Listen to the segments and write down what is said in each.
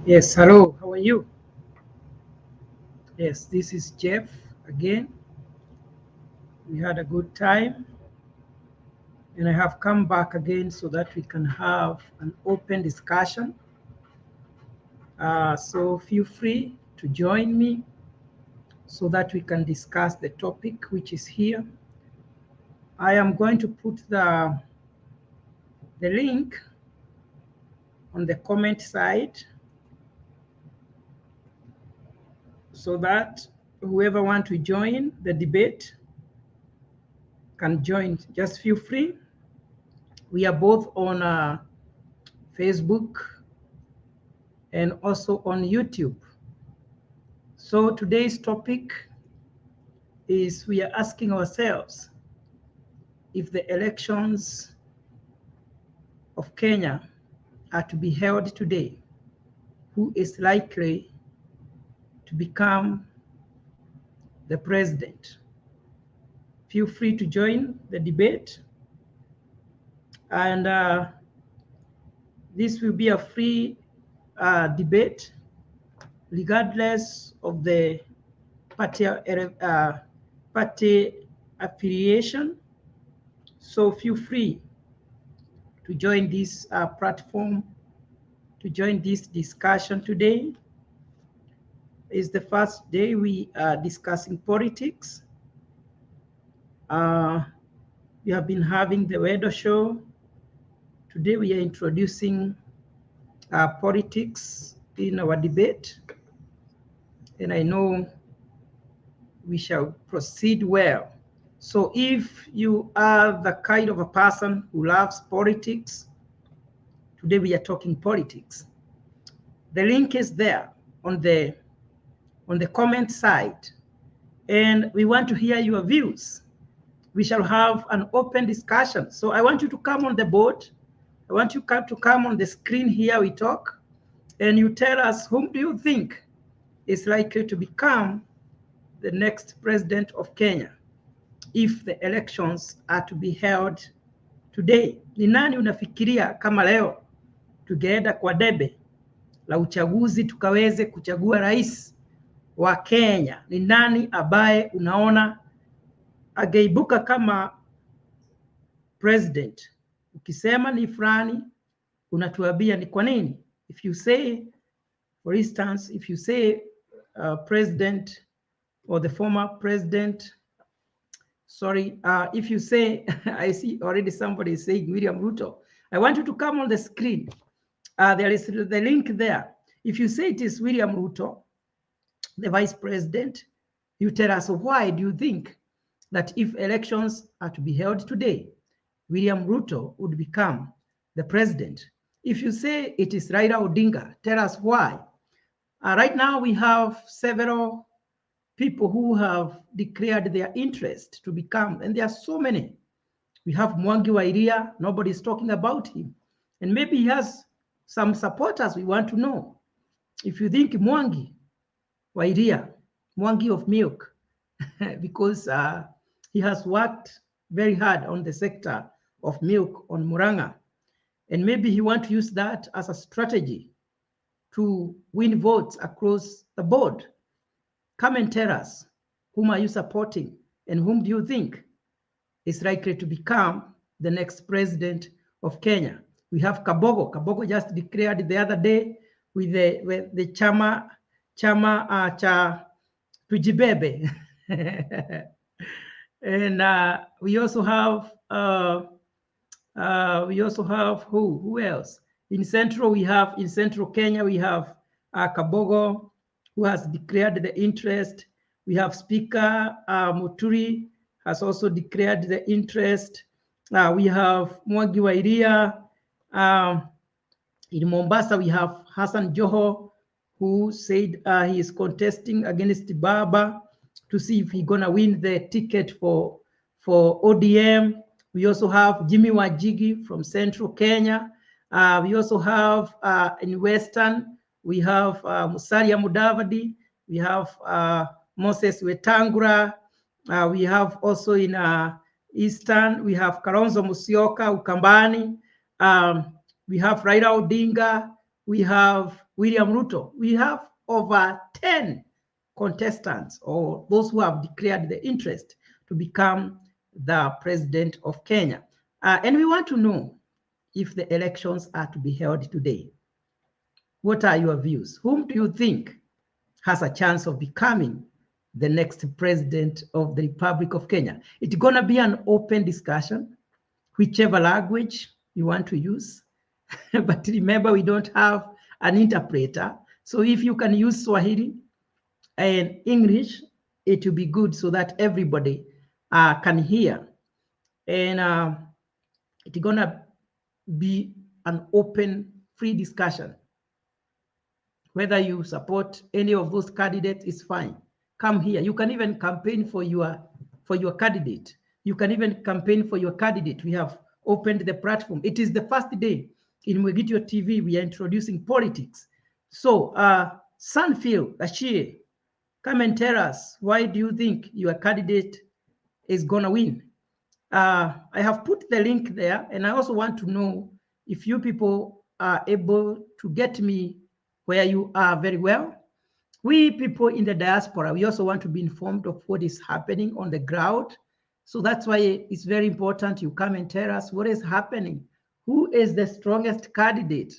Yes, hello, how are you? Yes, this is Jeff again. We had a good time, and I have come back again so that we can have an open discussion. So feel free to join me so that we can discuss the topic which is here. I am going to put the link on the comment side so that whoever want to join the debate can join. Just feel free. We are both on Facebook and also on YouTube. So today's topic is we are asking ourselves if the elections of Kenya are to be held today, who is likely to become the president? Feel free to join the debate, and this will be a free debate regardless of the party affiliation. So feel free to join this platform, to join this discussion today. Is the first day we are discussing politics. We have been having the Wedo Show. Today we are introducing politics in our debate, and I know we shall proceed well. So if you are the kind of a person who loves politics, today we are talking politics. The link is there on the comment side, and we want to hear your views. We shall have an open discussion. So I want you to come on the board. I want you to come on the screen here. We talk, and you tell us whom do you think is likely to become the next president of Kenya if the elections are to be held today. Ni nani unafikiria kama leo tungeenda kwa debe la uchaguzi tukaweze kuchagua rais wa Kenya? Ni nani ambaye unaona ageibuka kama president? Ukisema ni fulani, unatuambia ni kwa nini. If you say, for instance, if you say president or the former president, sorry, if you say, I see already somebody is saying William Ruto. I want you to come on the screen. There is the link there. If you say it is William Ruto, the vice president, you tell us why do you think that if elections are to be held today, William Ruto would become the president. If you say it is Raila Odinga, tell us why. Right now we have several people who have declared their interest to become, and there are so many. We have Mwangi wa Iria, nobody's talking about him. And maybe he has some supporters we want to know. If you think Mwangi wa Iria, Mwangi of milk, because he has worked very hard on the sector of milk on Murang'a, and maybe he want to use that as a strategy to win votes across the board. Come and tell us, whom are you supporting and whom do you think is likely to become the next president of Kenya? We have Kabogo. Kabogo just declared the other day with the chama cha Tujibebe. And we also have who else? In Central Kenya, we have Kabogo, who has declared the interest. We have Speaker Muturi has also declared the interest. We have Mwangi wa Iria. In Mombasa, we have Hassan Joho, who said he is contesting against Baba to see if he's gonna win the ticket for ODM. We also have Jimmy Wajigi from Central Kenya. We also have in Western, we have Musalia Mudavadi. We have Moses Wetangula. We have also in Eastern, we have Kalonzo Musyoka, Ukambani. We have Raila Odinga. we have William Ruto. We have over 10 contestants or those who have declared the interest to become the president of Kenya. And we want to know if the elections are to be held today. What are your views? Whom do you think has a chance of becoming the next president of the Republic of Kenya? It's going to be an open discussion, whichever language you want to use. But remember, we don't have an interpreter. So if you can use Swahili and English, it will be good so that everybody can hear. And it's going to be an open, free discussion. Whether you support any of those candidates is fine. Come here. You can even campaign for your candidate. You can even campaign for your candidate. We have opened the platform. It is the first day in Mwegitio TV. We are introducing politics. So, Sanfil Ashie, come and tell us, why do you think your candidate is going to win? I have put the link there, and I also want to know if you people are able to get me where you are very well. We people in the diaspora, we also want to be informed of what is happening on the ground. So that's why it's very important you come and tell us what is happening. Who is the strongest candidate?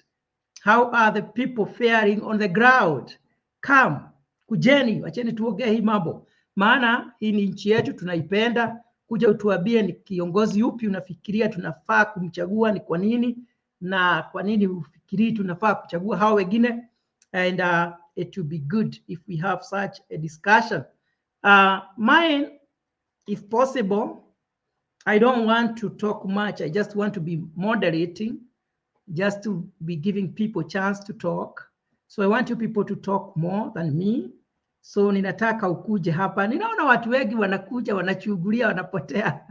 How are the people faring on the ground? Come, kujeni, wacheni tuongee hii mambo. Maana hii ni nchi yetu, tunaipenda. Kuja utuambie ni kiongozi upi unafikiria tunafaa kumchagua, ni kwa nini, na kwa nini ufikiri tunafaa kuchagua hao wengine. And it will be good if we have such a discussion. Mine, if possible, I don't want to talk much. I just want to be moderating, just to be giving people a chance to talk. So I want you people to talk more than me. So ninataka ukuje hapa. Ninaona watu wengi wanakuja, wanachungulia, wanapotea.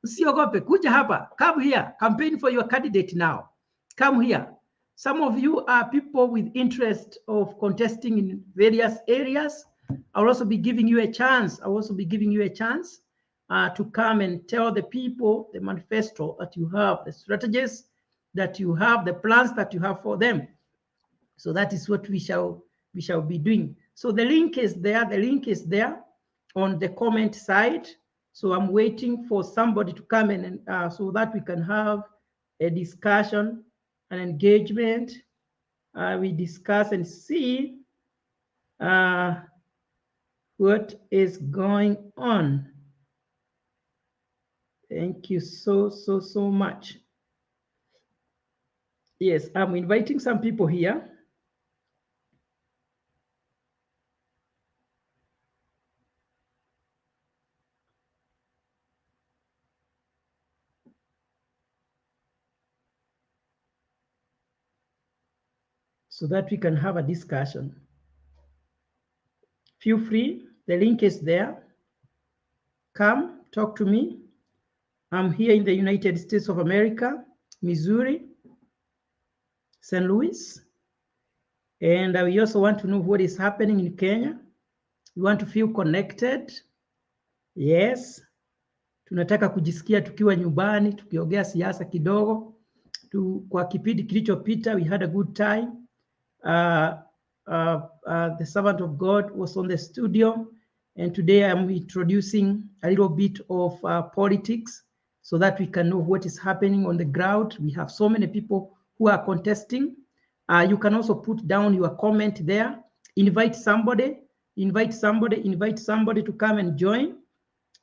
Usiogope, kuja hapa. Come here. Campaign for your candidate now. Come here. Some of you are people with interest of contesting in various areas. I'll also be giving you a chance. I'll also be giving you a chance to come and tell the people the manifesto that you have, the strategies that you have, the plans that you have for them. So that is what we shall be doing. So the link is there. The link is there on the comment side. So I'm waiting for somebody to come in and so that we can have a discussion, an engagement. We discuss and see what is going on. Thank you so much. Yes, I'm inviting some people here. So that we can have a discussion. Feel free, the link is there. Come, talk to me. I'm here in the United States of America, Missouri, St. Louis. And we also want to know what is happening in Kenya. We want to feel connected. Yes. Tunataka kujisikia tukiwa nyumbani, tukiongea siasa kidogo. Kwa kipindi kilichopita, we had a good time. The servant of God was on the studio, and today I'm introducing a little bit of politics so that we can know what is happening on the ground. We have so many people who are contesting. You can also put down your comment there. Invite somebody to come and join.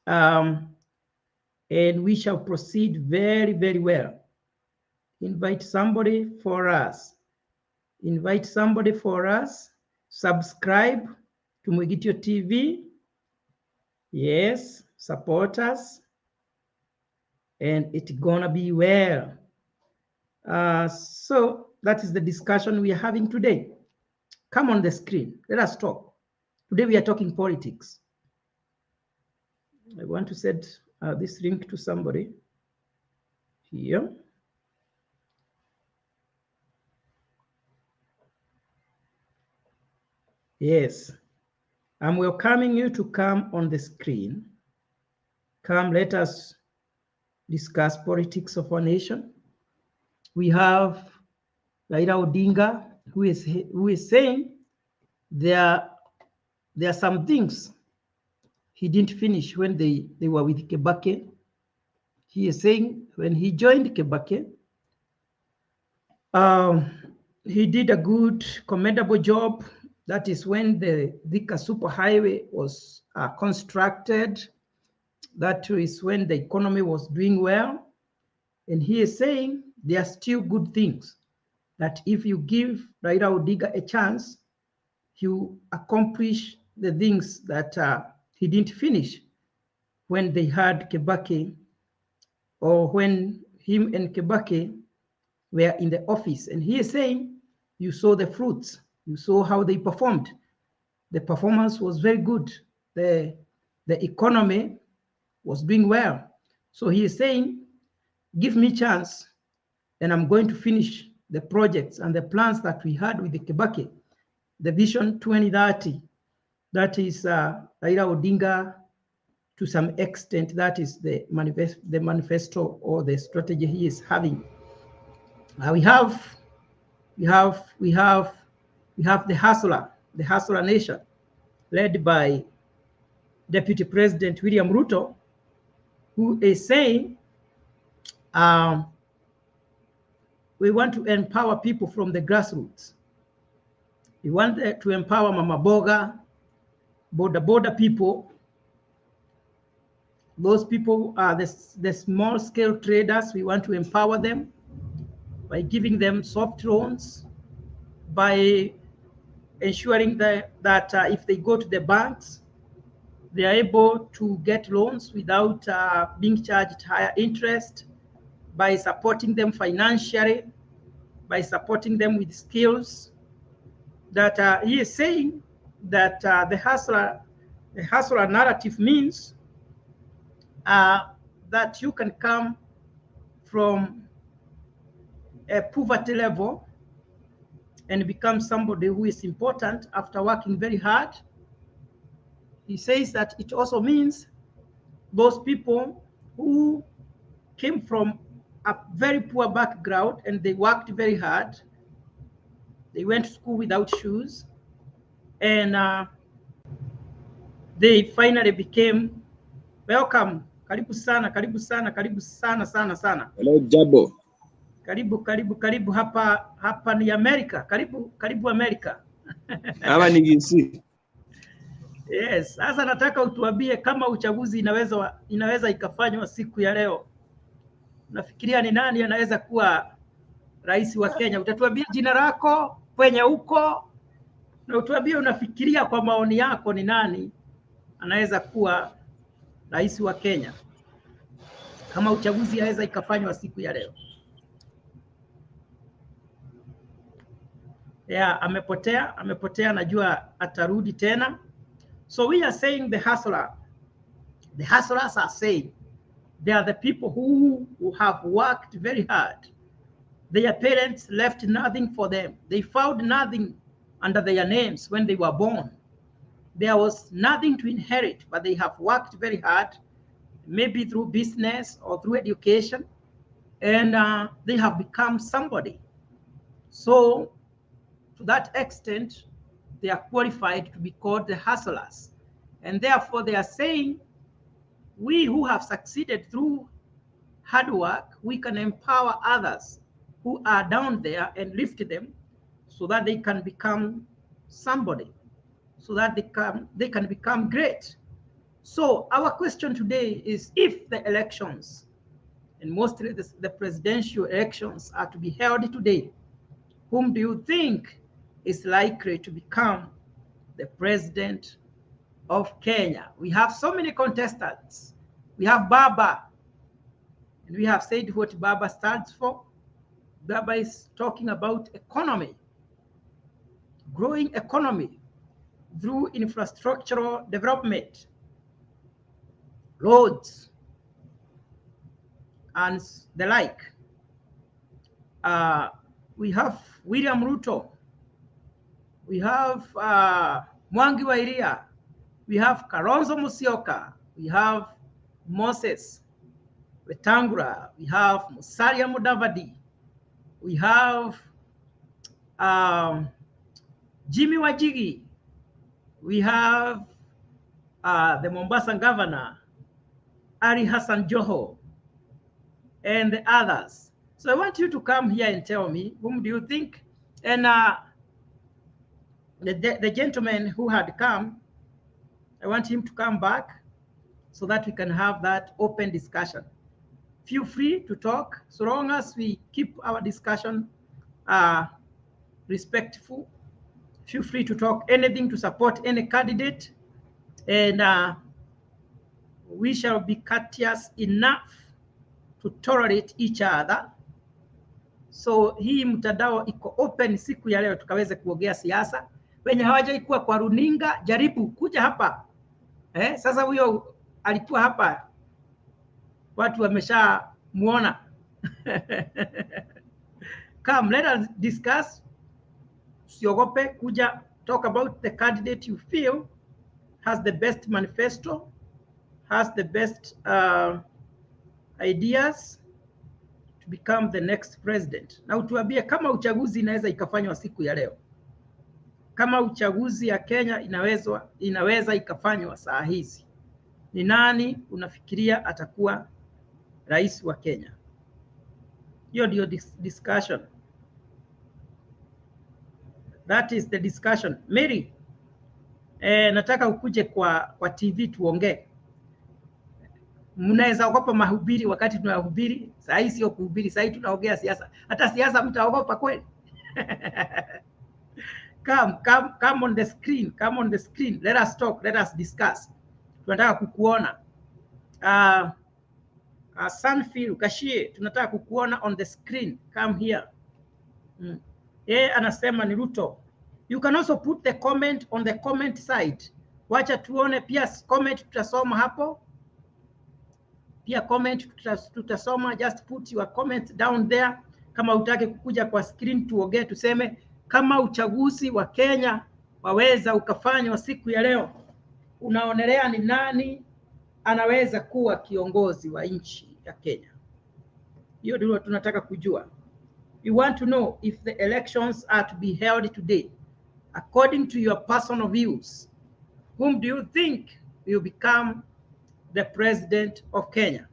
And we shall proceed very, very well. Invite somebody for us. Invite somebody for us. Subscribe to Mwegitio TV. Yes, support us. And it's gonna be well. So that is the discussion we are having today. Come on the screen. Let us talk. Today we are talking politics. I want to send this link to somebody here. Yes, I'm welcoming you to come on the screen. Come, let us discuss politics of our nation. We have Raila Odinga, who is saying there are some things he didn't finish when they were with Kibaki. He is saying when he joined Kibaki, he did a good, commendable job. That is when the Thika Superhighway was constructed. That is when the economy was doing well. And he is saying there are still good things that if you give Raila Odinga a chance, you accomplish the things that he didn't finish when they had Kibaki, or when him and Kibaki were in the office. And he is saying, you saw the fruits, you saw how they performed. The performance was very good. The economy was doing well. So he is saying, give me chance, and I'm going to finish the projects and the plans that we had with the Kibaki, the Vision 2030. That is Raila Odinga, to some extent, that is the manifesto or the strategy he is having. We have the Hustler Nation, led by Deputy President William Ruto, who is saying we want to empower people from the grassroots. We want to empower Mama Boga, border people. Those people are the small scale traders. We want to empower them by giving them soft loans, by ensuring that if they go to the banks, they are able to get loans without being charged higher interest, by supporting them financially, by supporting them with skills. That he is saying that the hustler narrative means that you can come from a poverty level and become somebody who is important after working very hard. He says that it also means those people who came from a very poor background and they worked very hard. They went to school without shoes, and they finally became welcome. Karibu sana, karibu sana, karibu sana sana sana. Hello, Jabo. Karibu hapa ni Amerika. Karibu Amerika. Hapa ni GC. Yes, sasa nataka utuambie kama uchaguzi inaweza ikafanywa siku ya leo. Nafikiria ni nani anaweza kuwa rais wa Kenya? Utatuambia jina lako, kwenye uko, na utuambie unafikiria kwa maoni yako ni nani anaweza kuwa rais wa Kenya kama uchaguzi inaweza ikafanywa siku ya leo. Yeah, amepotea, najua atarudi tena. So we are saying the hustlers are saying they are the people who have worked very hard. Their parents left nothing for them. They found nothing under their names when they were born. There was nothing to inherit, but they have worked very hard, maybe through business or through education, and they have become somebody. So to that extent, they are qualified to be called the hustlers. And therefore they are saying, we who have succeeded through hard work, we can empower others who are down there and lift them so that they can become somebody, so that they can become great. So our question today is, if the elections, and mostly the presidential elections, are to be held today, whom do you think is likely to become the president of Kenya? We have so many contestants. We have Baba, and we have said what Baba stands for. Baba is talking about economy, growing economy through infrastructural development, roads, and the like. We have William Ruto, we have Mwangi wa Iria, we have Kalonzo Musyoka, we have Moses Wetangula, we have Musalia Mudavadi, we have Jimmy Wanjigi, we have the Mombasa governor, Ali Hassan Joho, and the others. So I want you to come here and tell me, whom do you think? And the gentleman who had come, I want him to come back so that we can have that open discussion. Feel free to talk, so long as we keep our discussion respectful. Feel free to talk anything to support any candidate, and we shall be courteous enough to tolerate each other. So hii mtandao iko open siku ya leo, tukaweze kuongea siasa. Wenye hawajaikuwa kwa runinga, jaribu kuja hapa. Sasa huyo alikuwa hapa, watu wamesha muona. Come, let us discuss. Usiogope kuja, talk about the candidate you feel has the best manifesto, has the best ideas to become the next president. Na utuambie kama uchaguzi inaweza ikafanywa siku ya leo, kama uchaguzi ya Kenya inaweza ikafanywa saa hizi, ni nani unafikiria atakuwa rais wa Kenya? Hiyo ndio discussion. That is the discussion. Mary, nataka ukuje kwa TV tuongee. Mnaweza ogopa mahubiri wakati tunahubiri? Saa hii sio kuhubiri, saa hii tunaongea siasa. Hata siasa mtaogopa kweli? Come on the screen, come on the screen. Let us talk, let us discuss. Tunataka kukuona. Sanfil Kashie, tunataka kukuona on the screen. Come here. Anasema ni Ruto. You can also put the comment on the comment side. Wacha tuone pia comment, tutasoma hapo. Pia comment tutasoma. Just put your comment down there. Kama utake kukuja kwa screen tuongee, tuseme kama uchaguzi wa Kenya waweza ukafanywa siku ya leo, unaonelea ni nani anaweza kuwa kiongozi wa nchi ya Kenya? Hiyo ndio tunataka kujua. We want to know if the elections are to be held today, according to your personal views, whom do you think will become the president of Kenya?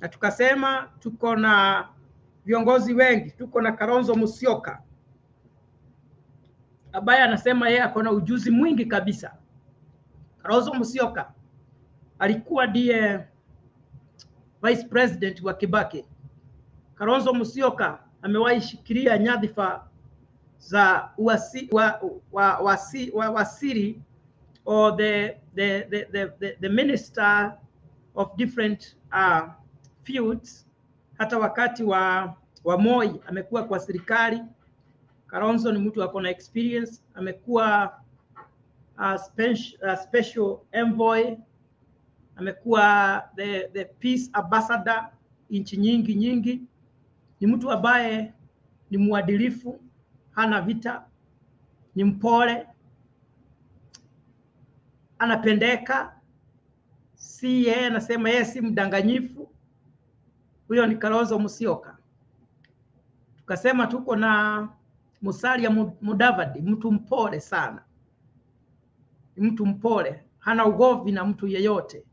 Na tukasema tuko na viongozi wengi. Tuko na Kalonzo Musyoka ambaye anasema yeye ako na ujuzi mwingi kabisa. Kalonzo Musyoka alikuwa ndiye vice president wa Kibaki. Kalonzo Musyoka amewahi shikilia nyadhifa za wasiri or the minister of different fields. Hata wakati wa Moi amekuwa kwa serikali. Kalonzo ni mtu ako na experience, amekuwa special envoy, amekuwa the peace ambassador nchi nyingi. Ni mtu ambaye ni mwadilifu, hana vita, ni mpole, anapendeka, si yeye anasema yeye si mdanganyifu. Huyo ni Kalonzo Musyoka. Tukasema tuko na Musalia Mudavadi, mtu mpole sana. Mtu mpole, hana ugovi na mtu yeyote.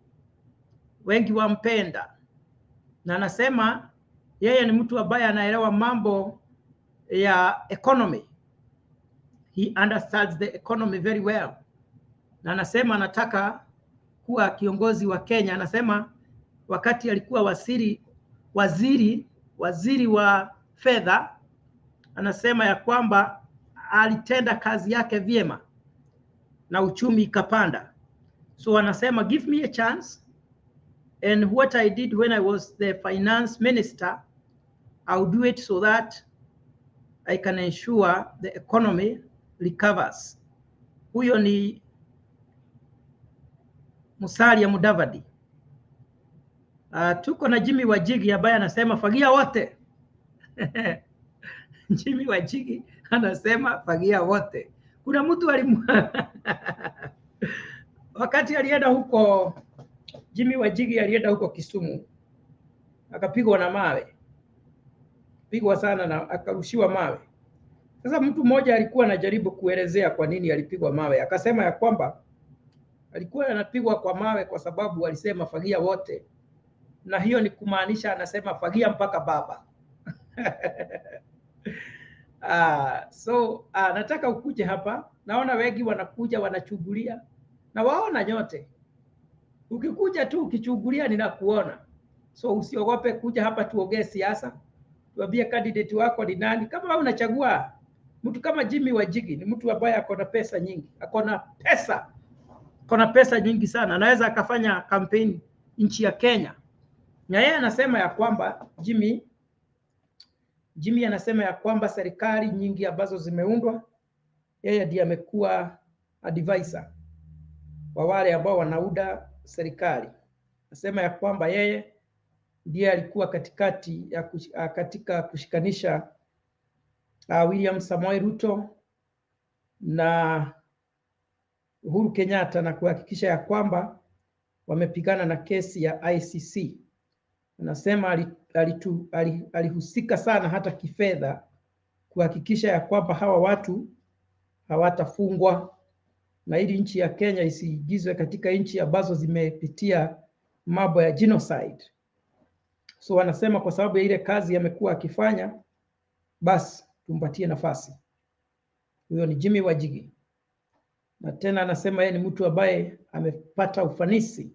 Wengi wampenda. Na anasema yeye ni mtu ambaye anaelewa mambo ya economy. He understands the economy very well. Na anasema anataka kuwa kiongozi wa Kenya. Anasema wakati alikuwa waziri wa fedha, anasema ya kwamba alitenda kazi yake vyema na uchumi ikapanda. So anasema give me a chance, and what I did when I was the finance minister, I'll do it so that I can ensure the economy recovers. Huyo ni Musalia Mudavadi. Tuko na Jimmy Wanjigi ambaye anasema fagia wote. Jimmy Wanjigi anasema fagia wote. Kuna mtu wakati alienda huko, Jimmy Wanjigi alienda huko Kisumu, akapigwa na mawe, pigwa sana na akarushiwa mawe. Sasa mtu mmoja alikuwa anajaribu kuelezea kwa nini alipigwa mawe, akasema ya kwamba alikuwa anapigwa kwa mawe kwa sababu alisema fagia wote, na hiyo ni kumaanisha anasema fagia mpaka baba. Nataka ukuje hapa, naona wengi wanakuja wanachungulia, na waona nyote. Ukikuja tu ukichungulia ninakuona, so usiogope kuja hapa tuongee siasa, tuambie candidate wako ni nani. Kama unachagua mtu kama Jimmy Wanjigi, ni mtu ambaye akona pesa nyingi, akona pesa nyingi sana, anaweza akafanya campaign nchi ya Kenya. Na yeye anasema ya kwamba Jimmy anasema ya kwamba serikali nyingi ambazo zimeundwa, yeye ndiye amekuwa advisor wa wale ambao wanaunda serikali. Anasema ya kwamba yeye ndiye alikuwa katikati ya katika kushikanisha William Samoei Ruto na Uhuru Kenyatta na kuhakikisha ya kwamba wamepigana na kesi ya ICC. Anasema alihusika sana hata kifedha kuhakikisha ya kwamba hawa watu hawatafungwa na ili nchi ya Kenya isiigizwe katika nchi ambazo zimepitia mambo ya genocide. So wanasema kwa sababu ya ile kazi amekuwa akifanya, basi tumpatie nafasi. Huyo ni Jimmy Wanjigi. Na tena anasema yeye ni mtu ambaye amepata ufanisi,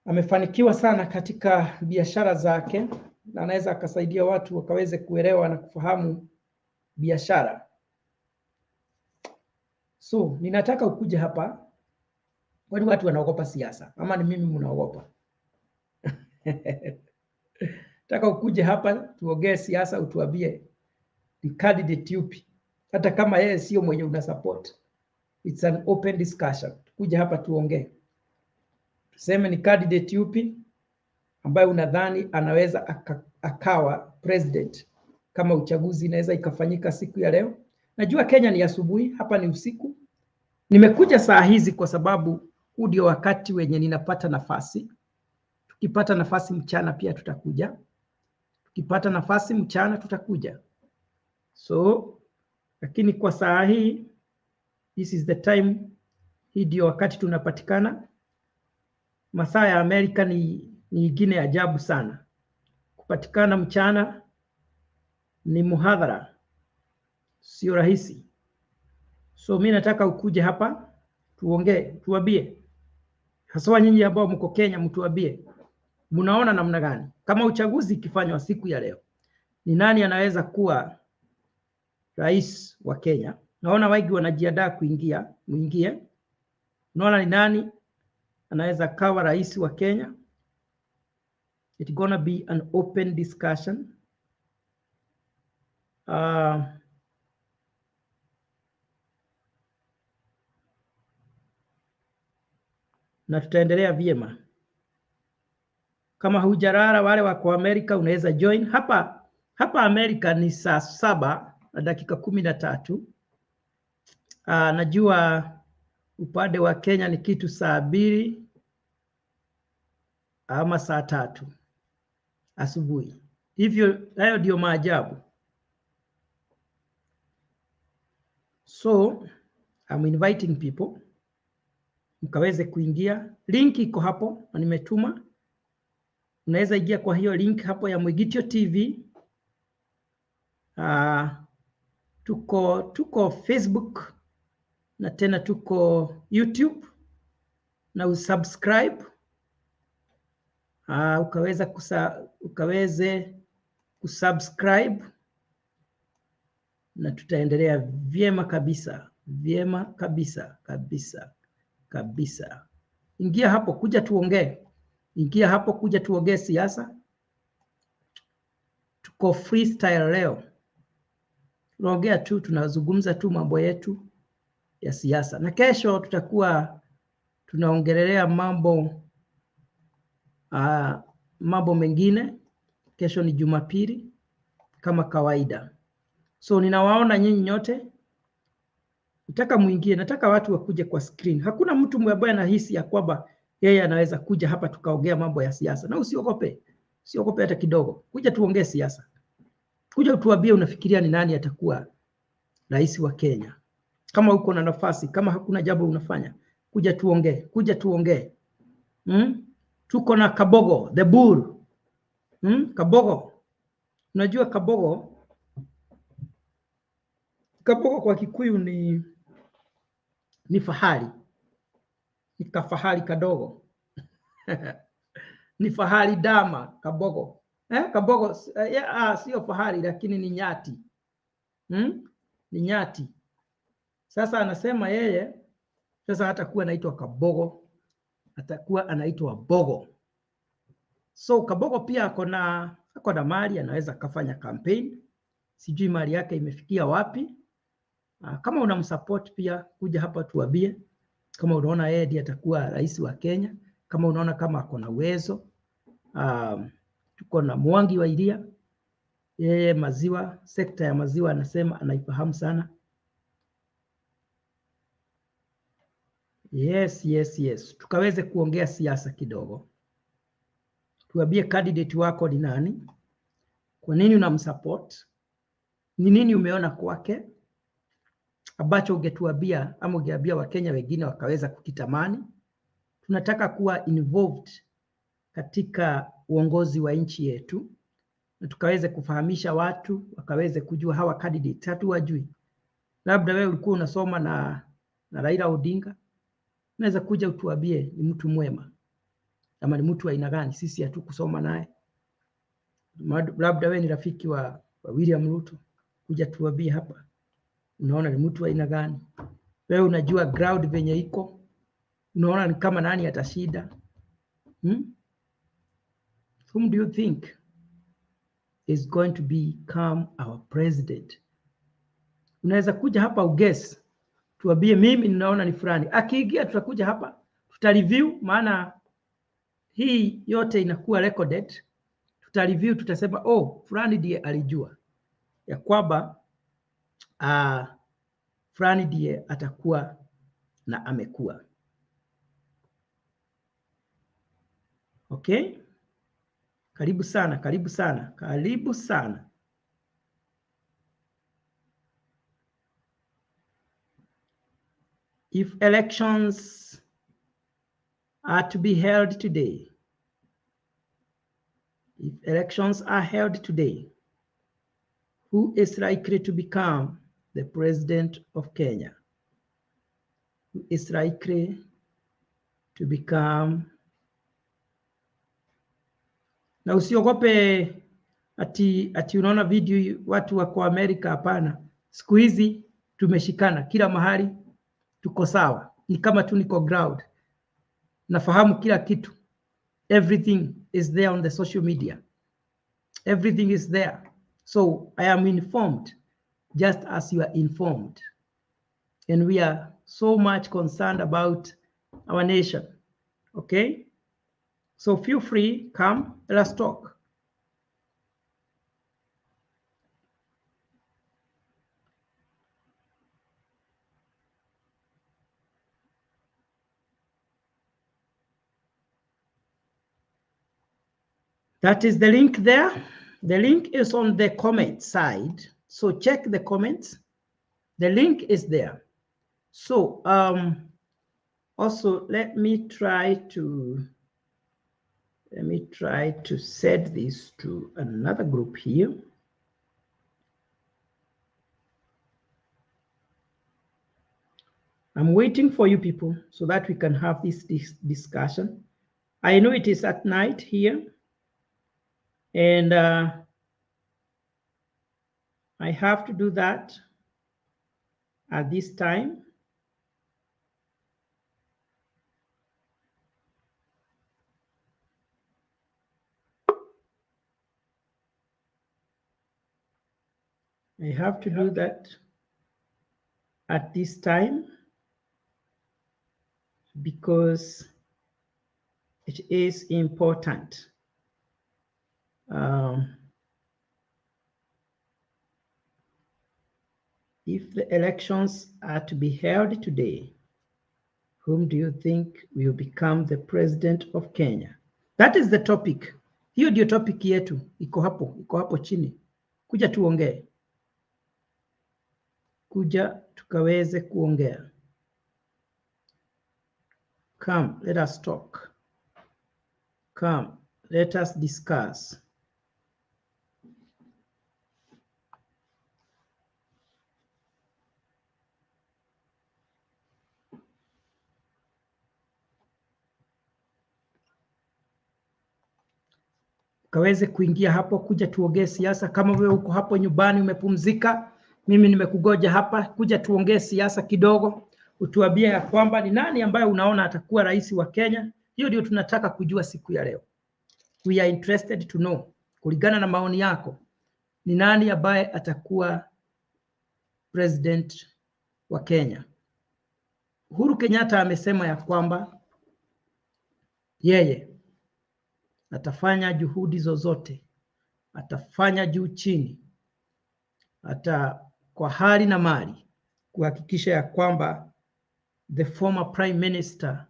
amefanikiwa sana katika biashara zake, na anaweza akasaidia watu wakaweze kuelewa na kufahamu biashara. So ninataka ukuje hapa, kwani watu wanaogopa siasa ama ni mimi mnaogopa? Nataka ukuje hapa tuongee siasa, utuambie ni candidate yupi, hata kama yeye sio mwenye una support. It's an open discussion. Tukuje hapa tuongee, tuseme ni candidate yupi ambaye unadhani anaweza akawa president kama uchaguzi inaweza ikafanyika siku ya leo. Najua Kenya ni asubuhi, hapa ni usiku. Nimekuja saa hizi kwa sababu huu ndio wakati wenye ninapata nafasi. Tukipata nafasi mchana pia tutakuja. Tukipata nafasi mchana tutakuja. So, lakini kwa saa hii, this is the time, hii ndio wakati tunapatikana. Masaa ya Amerika ni ingine ajabu sana. Kupatikana mchana ni muhadhara, sio rahisi. So mimi nataka ukuje hapa tuongee, tuambie. Haswa nyinyi ambao mko Kenya, mtuambie mnaona namna gani kama uchaguzi ikifanywa siku ya leo, ni nani anaweza kuwa rais wa Kenya? Naona wengi wanajiandaa muingie. Naona ni nani anaweza kawa rais wa Kenya? It's gonna be an open discussion. Na tutaendelea vyema. Kama hujarara, wale wako Amerika unaweza join hapa. Hapa Amerika ni saa 7:13. Najua upande wa Kenya ni kitu saa 2 ama saa 3 asubuhi. Hivyo hayo ndio maajabu. So I'm inviting people mkaweze kuingia. Link iko hapo na nimetuma. Unaweza ingia kwa hiyo link hapo ya Mwigitio TV. Tuko Facebook na tena tuko YouTube, na usubscribe. Ukaweze kusubscribe na tutaendelea vyema kabisa, kabisa. Ingia hapo, kuja tuongee. Ingia hapo, kuja tuongee siasa. Tuko freestyle leo, tunaongea tu, tunazungumza tu mambo yetu ya siasa, na kesho tutakuwa tunaongelelea mambo mengine. Kesho ni Jumapili kama kawaida. So ninawaona nyinyi nyote, nataka muingie, nataka watu wakuje kwa screen. Hakuna mtu ambaye anahisi ya kwamba yeye anaweza kuja hapa tukaongea mambo ya siasa. Na usiogope hata kidogo. Kuja tuongee siasa. Kuja utuambie unafikiria ni nani atakuwa rais wa Kenya. Kama uko na nafasi, kama hakuna jambo unafanya, kuja tuongee, kuja tuongee. Tuko na Kabogo the bull. Kabogo, unajua Kabogo? Kabogo kwa Kikuyu ni fahari, ni kafahari kadogo ni fahari dama Kabogo. Kabogo sio fahari, lakini ni nyati. Ni nyati. Sasa anasema yeye sasa hatakuwa anaitwa Kabogo, atakuwa anaitwa Bogo. So Kabogo pia ako na mali, anaweza kafanya campaign. Sijui mali yake imefikia wapi. Kama unamsupport pia kuja hapa tuambie. Kama unaona yeye ndiye atakuwa rais wa Kenya, kama unaona kama ako na uwezo. Tuko na Mwangi wa Iria, yeye maziwa, sekta ya maziwa anasema anaifahamu sana. Yes. Tukaweze kuongea siasa kidogo. Tuambie candidate wako ni nani? Kwa nini unamsupport? Ni nini umeona kwake ambacho ungetuambia ama ungeambia Wakenya wengine wakaweza kukitamani? Tunataka kuwa involved katika uongozi wa nchi yetu, na tukaweze kufahamisha watu wakaweze kujua hawa candidate hatu wajui. Labda wewe ulikuwa unasoma na Raila Odinga, unaweza kuja utuambie ni mtu mwema ama ni mtu wa aina gani. Sisi hatukusoma naye. Labda wewe ni rafiki wa William Ruto, kuja tuambie hapa unaona ni mtu wa aina gani. Wewe unajua ground venye iko, unaona ni kama nani atashinda. Whom do you think is going to become our president? Unaweza kuja hapa uguess, tuambie mimi ninaona ni fulani. Akiingia tutakuja hapa tutareview, maana hii yote inakuwa recorded. Tutareview, tutasema fulani ndiye alijua ya kwamba fulani ndiye atakuwa na amekuwa. Okay? Karibu sana, karibu sana, karibu sana. If elections are to be held today, who is likely to become the president of Kenya? Who is likely to become? Na usiogope ati unaona video watu wako Amerika. Hapana, siku hizi tumeshikana kila mahali, tuko sawa. Ni kama tu niko ground, nafahamu kila kitu. Everything is there on the social media, everything is there. So I am informed just as you are informed, and we are so much concerned about our nation. Okay, so feel free, come, let's talk. That is the link there. The link is on the comment side, so check the comments. The link is there. So also let me try to set this to another group here. I'm waiting for you people so that we can have this discussion. I know it is at night here, and I have to do that at this time. I have to do that at this time because it is important. If the elections are to be held today, whom do you think will become the president of Kenya? That is the topic. Hiyo ndio topic yetu, iko hapo chini. kuja tuongee, kuja tukaweze kuongea. Come, let us talk. Come, let us discuss. Kaweze kuingia hapo, kuja tuongee siasa. Kama wewe uko hapo nyumbani umepumzika, mimi nimekugoja hapa, kuja tuongee siasa kidogo, utuambie ya kwamba ni nani ambaye unaona atakuwa rais wa Kenya. Hiyo ndio tunataka kujua siku ya leo. We are interested to know, kulingana na maoni yako, ni nani ambaye atakuwa president wa Kenya. Uhuru Kenyatta amesema ya kwamba yeye atafanya juhudi zozote, atafanya juu chini, hata kwa hali na mali, kuhakikisha ya kwamba the former prime minister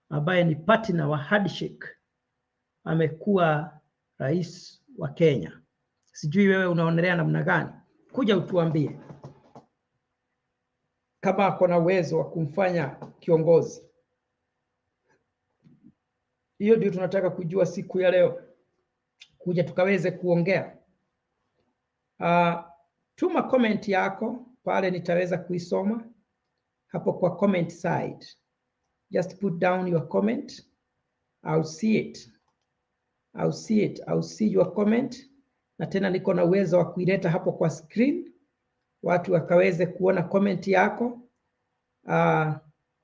ambaye ni partner wa handshake amekuwa rais wa Kenya. Sijui wewe unaonelea namna gani? Kuja utuambie kama ako na uwezo wa kumfanya kiongozi. Hiyo ndio tunataka kujua siku ya leo, kuja tukaweze kuongea. Tuma comment yako pale, nitaweza kuisoma hapo kwa comment side. Just put down your comment. I'll see it. I'll see it. I'll see your comment. Na tena niko na uwezo wa kuileta hapo kwa screen, watu wakaweze kuona comment yako.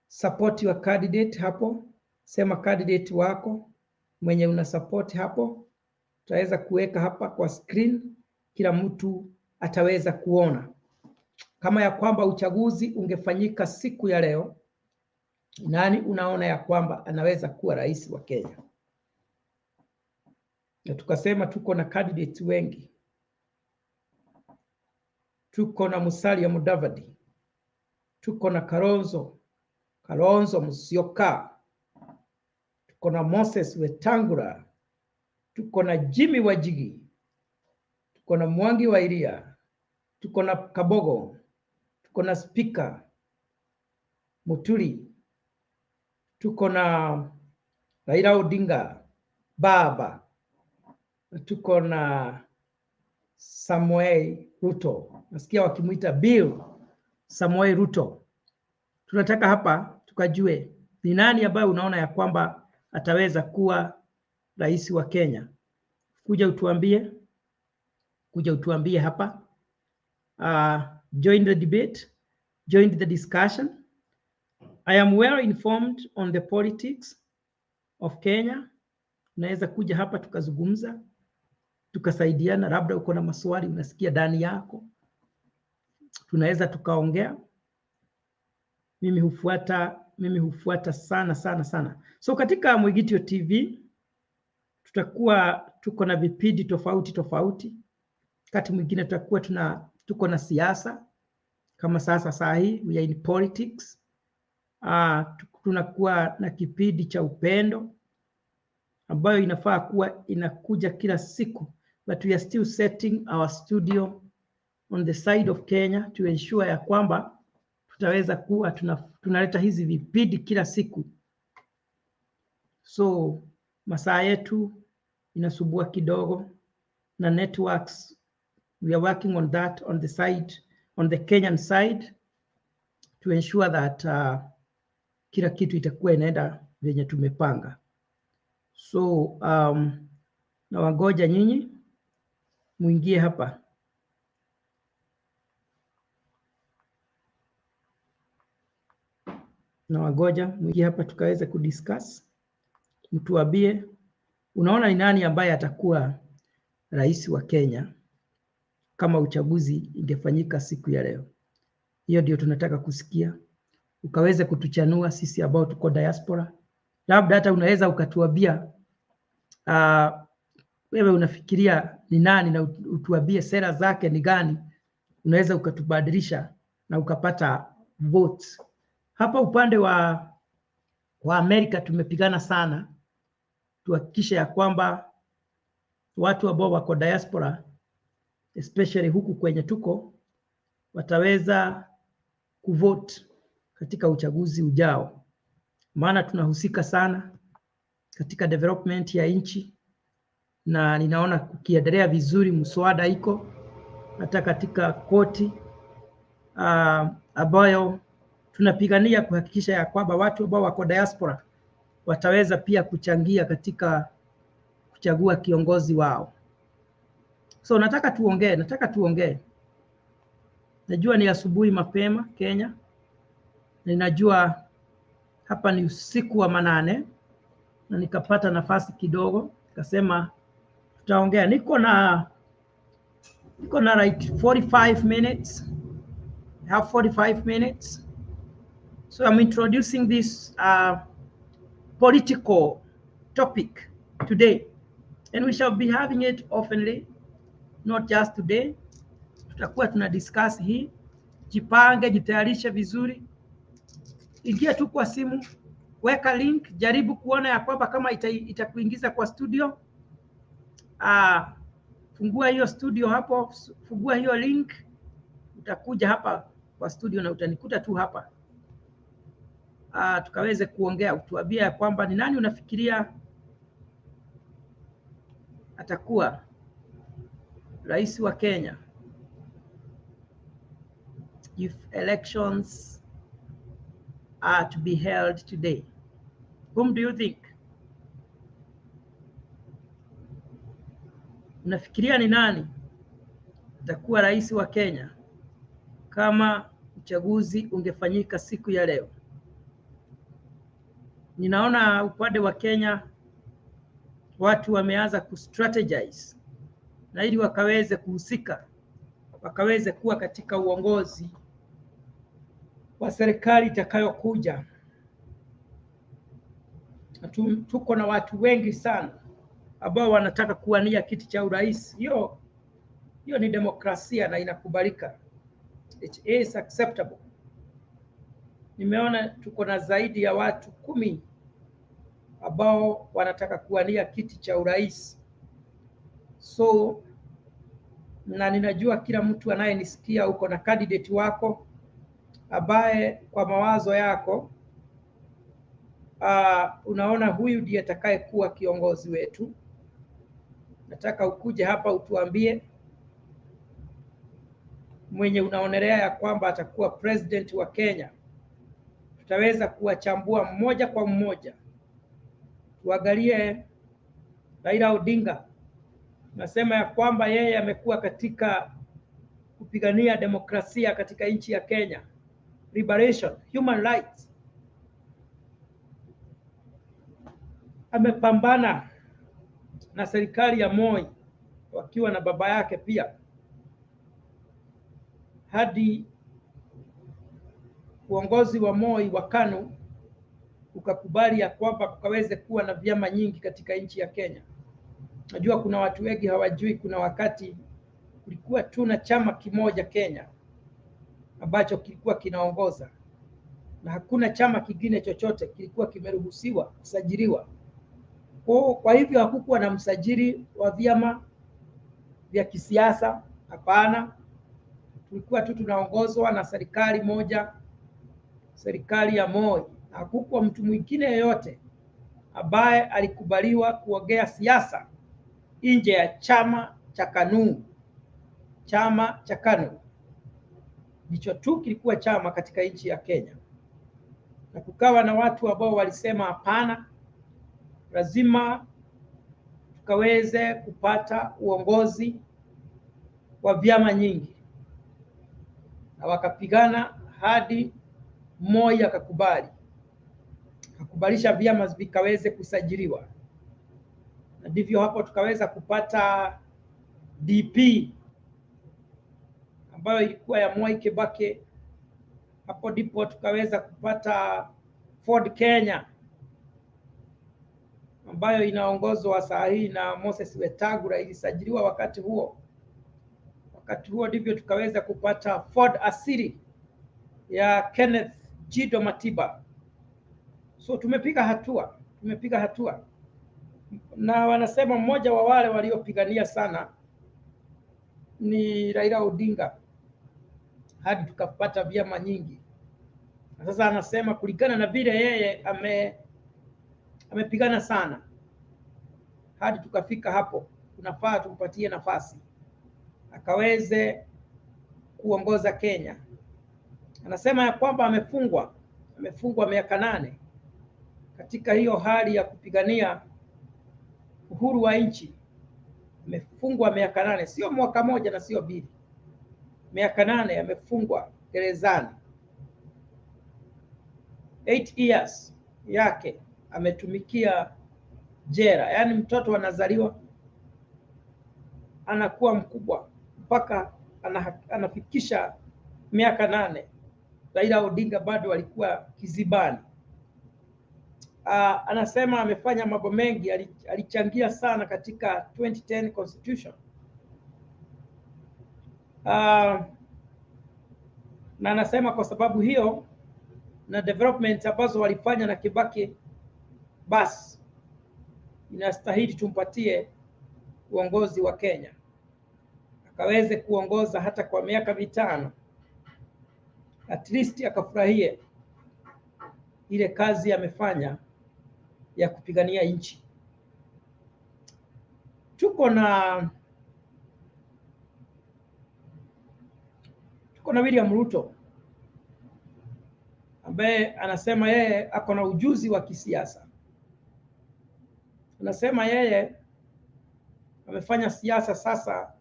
Support your candidate hapo, sema candidate wako mwenye una support hapo, tutaweza kuweka hapa kwa screen, kila mtu ataweza kuona. Kama ya kwamba uchaguzi ungefanyika siku ya leo, nani unaona ya kwamba anaweza kuwa rais wa Kenya? Na tukasema tuko na candidates wengi. Tuko na Musalia Mudavadi, tuko na Kalonzo Musyoka, tuko na Moses Wetangula, tuko na Jimmy Wanjigi, tuko na Mwangi wa Iria, tuko na Kabogo, tuko na Speaker Muturi, tuko na Raila Odinga baba, tuko na Samuel Ruto, nasikia wakimuita Bill Samuel Ruto. Tunataka hapa tukajue ni nani ambaye unaona ya kwamba ataweza kuwa rais wa Kenya. Kuja utuambie hapa. Join the debate, join the discussion. I am well informed on the politics of Kenya. Unaweza kuja hapa tukazungumza, tukasaidiana. Labda uko na maswali unasikia ndani yako, tunaweza tukaongea. Mimi hufuata sana. So katika Mwigitio TV tutakuwa tuko na vipindi tofauti. Wakati mwingine tutakuwa tuko na siasa, kama saa hii we are in politics. Tunakuwa na kipindi cha upendo ambayo inafaa kuwa inakuja kila siku, but we are still setting our studio on the side of Kenya to ensure ya kwamba tutaweza kuwa tunaleta hizi vipindi kila siku. So masaa yetu inasubua kidogo na networks. We are working on that on the side, on the Kenyan side, to ensure that kila kitu itakuwa inaenda venye tumepanga. So na wangoja nyinyi muingie hapa. Na wangoja muingie hapa tukaweze kudiscuss. Mtuambie unaona ni nani ambaye atakuwa rais wa Kenya kama uchaguzi ingefanyika siku ya leo. Hiyo ndio tunataka kusikia. Ukaweze kutuchanua sisi ambao tuko diaspora. Labda hata unaweza ukatuambia wewe unafikiria ni nani, na utuambie sera zake ni gani. Unaweza ukatubadilisha na ukapata votes. Hapa upande wa Amerika tumepigana sana tuhakikishe ya kwamba watu ambao wako diaspora especially huku kwenye tuko, wataweza kuvote katika uchaguzi ujao, maana tunahusika sana katika development ya nchi, na ninaona kukiendelea vizuri. Mswada iko hata katika koti ambayo tunapigania kuhakikisha ya kwamba watu ambao wako diaspora wataweza pia kuchangia katika kuchagua kiongozi wao. So nataka tuongee. Najua ni asubuhi mapema Kenya, na ninajua hapa ni usiku wa manane, na nikapata nafasi kidogo nikasema tutaongea. Niko na like 45 minutes. I have 45 minutes. So I'm introducing this political topic today, and we shall be having it oftenly, not just today. Tutakuwa tuna discuss hii. Jipange, jitayarishe vizuri, ingia tu kwa simu, weka link, jaribu kuona ya kwamba kama itakuingiza kwa studio. Fungua hiyo studio hapo, fungua hiyo link, utakuja hapa kwa studio na utanikuta tu hapa. Tukaweze kuongea, utuambia ya kwamba ni nani unafikiria atakuwa rais wa Kenya if elections are to be held today. Whom do you think? Unafikiria ni nani atakuwa rais wa Kenya kama uchaguzi ungefanyika siku ya leo? Ninaona upande wa Kenya watu wameanza kustrategize, na ili wakaweze kuhusika, wakaweze kuwa katika uongozi wa serikali itakayokuja. Tuko na watu wengi sana ambao wanataka kuwania kiti cha urais. Hiyo ni demokrasia na inakubalika. It is acceptable. Nimeona tuko na zaidi ya watu 10 ambao wanataka kuwania kiti cha urais. So na ninajua kila mtu anayenisikia uko na candidate wako ambaye kwa mawazo yako unaona huyu ndiye atakaye kuwa kiongozi wetu. Nataka ukuje hapa utuambie mwenye unaonelea ya kwamba atakuwa president wa Kenya. Tutaweza kuwachambua mmoja kwa mmoja. Tuangalie Raila Odinga. Nasema ya kwamba yeye amekuwa katika kupigania demokrasia katika nchi ya Kenya, liberation, human rights. Amepambana na serikali ya Moi wakiwa na baba yake pia, hadi uongozi wa Moi wa KANU ukakubali ya kwamba kukaweze kuwa na vyama nyingi katika nchi ya Kenya. Najua kuna watu wengi hawajui, kuna wakati kulikuwa tu na chama kimoja Kenya ambacho kilikuwa kinaongoza, na hakuna chama kingine chochote kilikuwa kimeruhusiwa kusajiliwa. Kwa hivyo hakukuwa na msajili wa vyama vya kisiasa, hapana. Tulikuwa tu tunaongozwa na serikali moja, serikali ya Moi. Hakukuwa mtu mwingine yeyote ambaye alikubaliwa kuongea siasa nje ya chama cha KANU. Chama cha KANU ndicho tu kilikuwa chama katika nchi ya Kenya, na kukawa na watu ambao walisema hapana, lazima tukaweze kupata uongozi wa vyama nyingi, na wakapigana hadi Moi akakubalisha vyama vikaweze kusajiliwa, na ndivyo hapo tukaweza kupata DP ambayo ilikuwa ya Mwai Kibaki. Hapo ndipo tukaweza kupata Ford Kenya ambayo inaongozwa saa hii na Moses Wetangula, ilisajiliwa wakati huo. Wakati huo ndivyo tukaweza kupata Ford Asili ya Kenneth Jido Matiba. So tumepiga hatua, na wanasema mmoja wa wale waliopigania sana ni Raila Odinga hadi tukapata vyama nyingi. Na sasa anasema kulingana na vile yeye amepigana sana hadi tukafika hapo, tunafaa tumpatie nafasi akaweze kuongoza Kenya. Anasema ya kwamba amefungwa miaka 8 katika hiyo hali ya kupigania uhuru wa nchi. Amefungwa miaka 8, sio mwaka moja na sio 2, miaka 8 amefungwa gerezani. 8 years yake ametumikia jela. Yaani mtoto anazaliwa anakuwa mkubwa mpaka anafikisha miaka 8. Raila Odinga bado alikuwa kizibani. Anasema amefanya mambo mengi, alichangia sana katika 2010 constitution. Na anasema kwa sababu hiyo na development ambazo walifanya na Kibaki, basi inastahili tumpatie uongozi wa Kenya akaweze kuongoza hata kwa miaka 5, at least akafurahie ile kazi amefanya ya kupigania nchi. Tuko na William Ruto ambaye anasema yeye ako na ujuzi wa kisiasa. Anasema yeye amefanya siasa sasa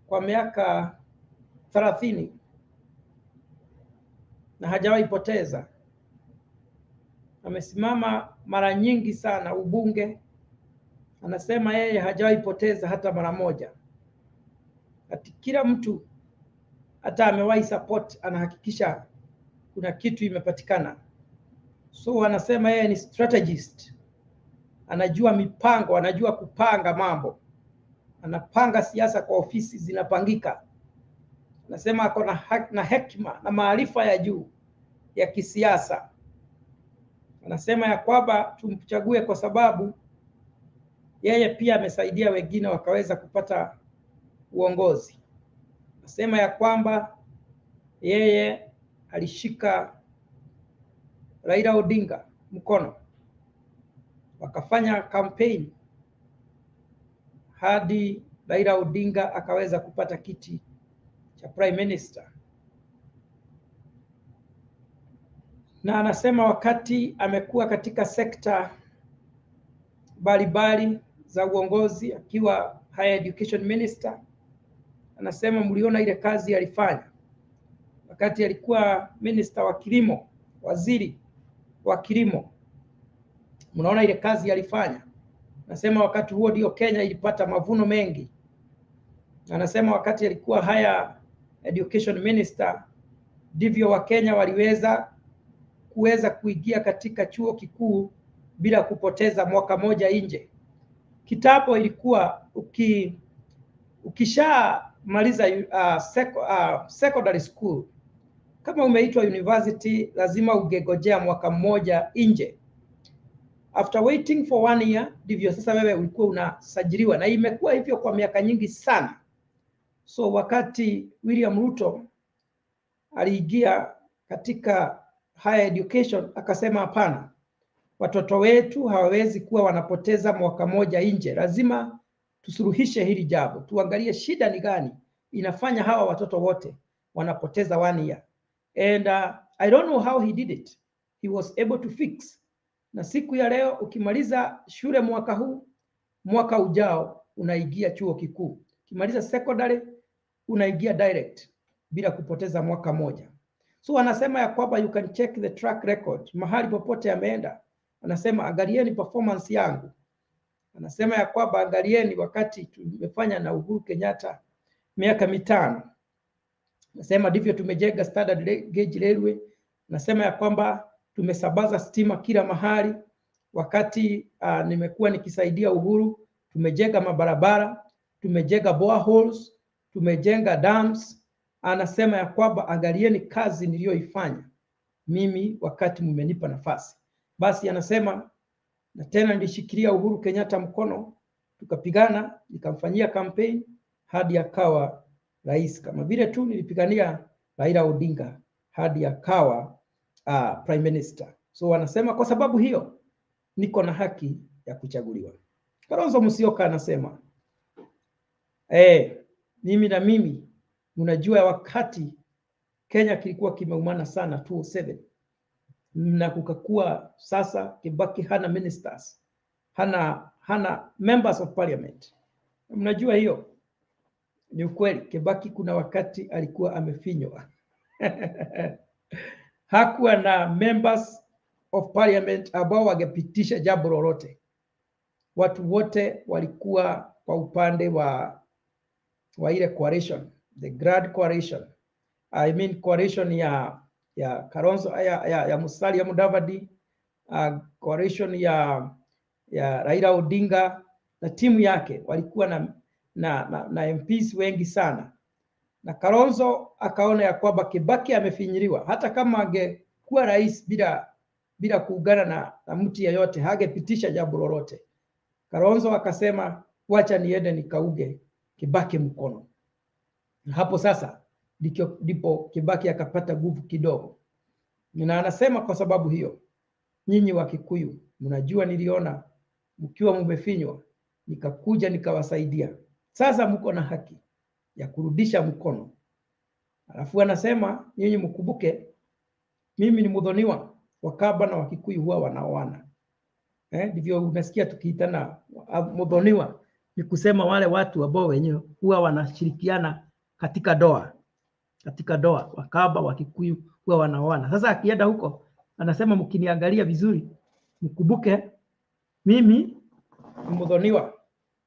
kwa miaka 30 na hajawahi poteza. Amesimama mara nyingi sana ubunge. Anasema yeye hajawahi poteza hata mara moja. Ati kila mtu hata amewahi support anahakikisha kuna kitu imepatikana. So anasema yeye ni strategist. Anajua mipango, anajua kupanga mambo. Anapanga siasa kwa ofisi zinapangika. Anasema ako na hekima na maarifa ya juu ya kisiasa. Anasema ya kwamba tumchague kwa sababu yeye pia amesaidia wengine wakaweza kupata uongozi. Anasema ya kwamba yeye alishika Raila Odinga mkono, wakafanya campaign hadi Raila Odinga akaweza kupata kiti cha prime minister. Na anasema wakati amekuwa katika sekta mbalimbali za uongozi akiwa higher education minister, anasema mliona ile kazi alifanya wakati alikuwa minister wa kilimo, waziri wa kilimo. Mnaona ile kazi alifanya. Anasema wakati huo ndio Kenya ilipata mavuno mengi. Anasema wakati alikuwa higher education minister ndivyo wa Kenya kuweza kuingia katika chuo kikuu bila kupoteza mwaka moja nje. Kitambo ilikuwa ukishamaliza secondary school, kama umeitwa university lazima ungegojea mwaka mmoja nje. After waiting for 1 year ndivyo sasa wewe ulikuwa unasajiliwa, na imekuwa hivyo kwa miaka nyingi sana. So wakati William Ruto aliingia katika higher education akasema hapana, watoto wetu hawawezi kuwa wanapoteza mwaka moja nje. Lazima tusuluhishe hili jambo, tuangalie shida ni gani inafanya hawa watoto wote wanapoteza 1 year. And I don't know how he did it. He was able to fix. Na siku ya leo ukimaliza shule mwaka huu, mwaka ujao unaingia chuo kikuu. Ukimaliza secondary unaingia direct bila kupoteza mwaka moja. So anasema ya kwamba you can check the track record mahali popote ameenda. Anasema angalieni performance yangu. Anasema ya kwamba angalieni wakati tumefanya na Uhuru Kenyatta miaka 5. Anasema ndivyo tumejenga standard gauge railway. Anasema ya kwamba tumesambaza stima kila mahali. Wakati nimekuwa nikisaidia Uhuru, tumejenga mabarabara, tumejenga boreholes, tumejenga dams. Anasema ya kwamba angalieni kazi niliyoifanya mimi wakati mmenipa nafasi. Basi anasema na tena nilishikilia Uhuru Kenyatta mkono, tukapigana, nikamfanyia campaign hadi akawa rais, kama vile tu nilipigania Raila Odinga hadi akawa prime minister. So wanasema kwa sababu hiyo niko na haki ya kuchaguliwa. Kalonzo Musyoka anasema mimi mnajua wakati Kenya kilikuwa kimeumana sana 2007 na kukakuwa sasa Kibaki hana ministers, hana members of parliament. Mnajua hiyo ni ukweli. Kibaki kuna wakati alikuwa amefinywa hakuwa na members of parliament ambao wangepitisha jambo lolote. Watu wote walikuwa kwa upande wa ile coalition, the Grand Coalition. I mean coalition ya Kalonzo ya Musalia Mudavadi, coalition ya Raila Odinga na timu yake walikuwa na MPs wengi sana, na Kalonzo akaona ya kwamba Kibaki amefinyiliwa. Hata kama angekuwa rais bila kuungana na mtu yeyote hangepitisha jambo lolote. Kalonzo akasema wacha niende nikauge Kibaki mkono. Hapo sasa ndipo Kibaki akapata nguvu kidogo, na anasema kwa sababu hiyo nyinyi wa Kikuyu mnajua niliona mkiwa mmefinywa, nikakuja nikawasaidia. Sasa mko na haki ya kurudisha mkono. Alafu anasema nyinyi mkumbuke mimi ni mdhoniwa, Wakamba na Wakikuyu huwa wanaoana. Ndivyo unasikia tukiitana mdhoniwa, ni kusema wale watu ambao wenyewe huwa wanashirikiana katika doa. Wakamba Wakikuyu huwa wanaoana. Sasa akienda huko anasema mkiniangalia vizuri mkumbuke mimi ni mdhoniwa,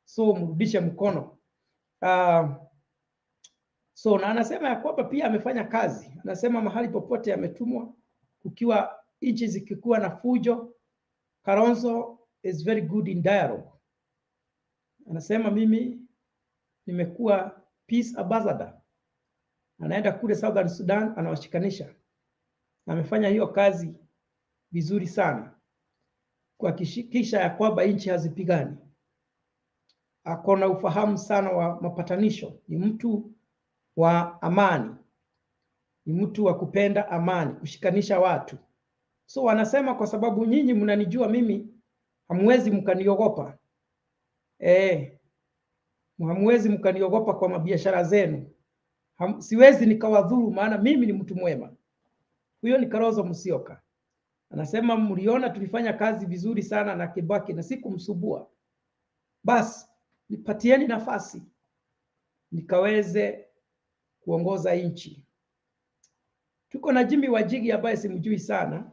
so mrudishe mkono. So na anasema ya kwamba pia amefanya kazi. Anasema mahali popote ametumwa, kukiwa nchi zikikuwa na fujo, Kalonzo is very good in dialogue. Anasema mimi nimekuwa peace ambassador. Anaenda kule Southern Sudan anawashikanisha. Amefanya hiyo kazi vizuri sana kuhakikisha ya kwamba nchi hazipigani. Akona ufahamu sana wa mapatanisho, ni mtu wa amani, ni mtu wa kupenda amani, kushikanisha watu. So wanasema kwa sababu nyinyi mnanijua mimi, hamwezi mkaniogopa. Hamwezi mkaniogopa kwa mabiashara zenu. Siwezi nikawadhuru, maana mimi ni mtu mwema. Huyo ni Kalonzo Musyoka. Anasema mliona tulifanya kazi vizuri sana na Kibaki na sikumsubua. Basi nipatieni nafasi nikaweze kuongoza nchi. Tuko na Jimmy Wanjigi ambaye simjui sana,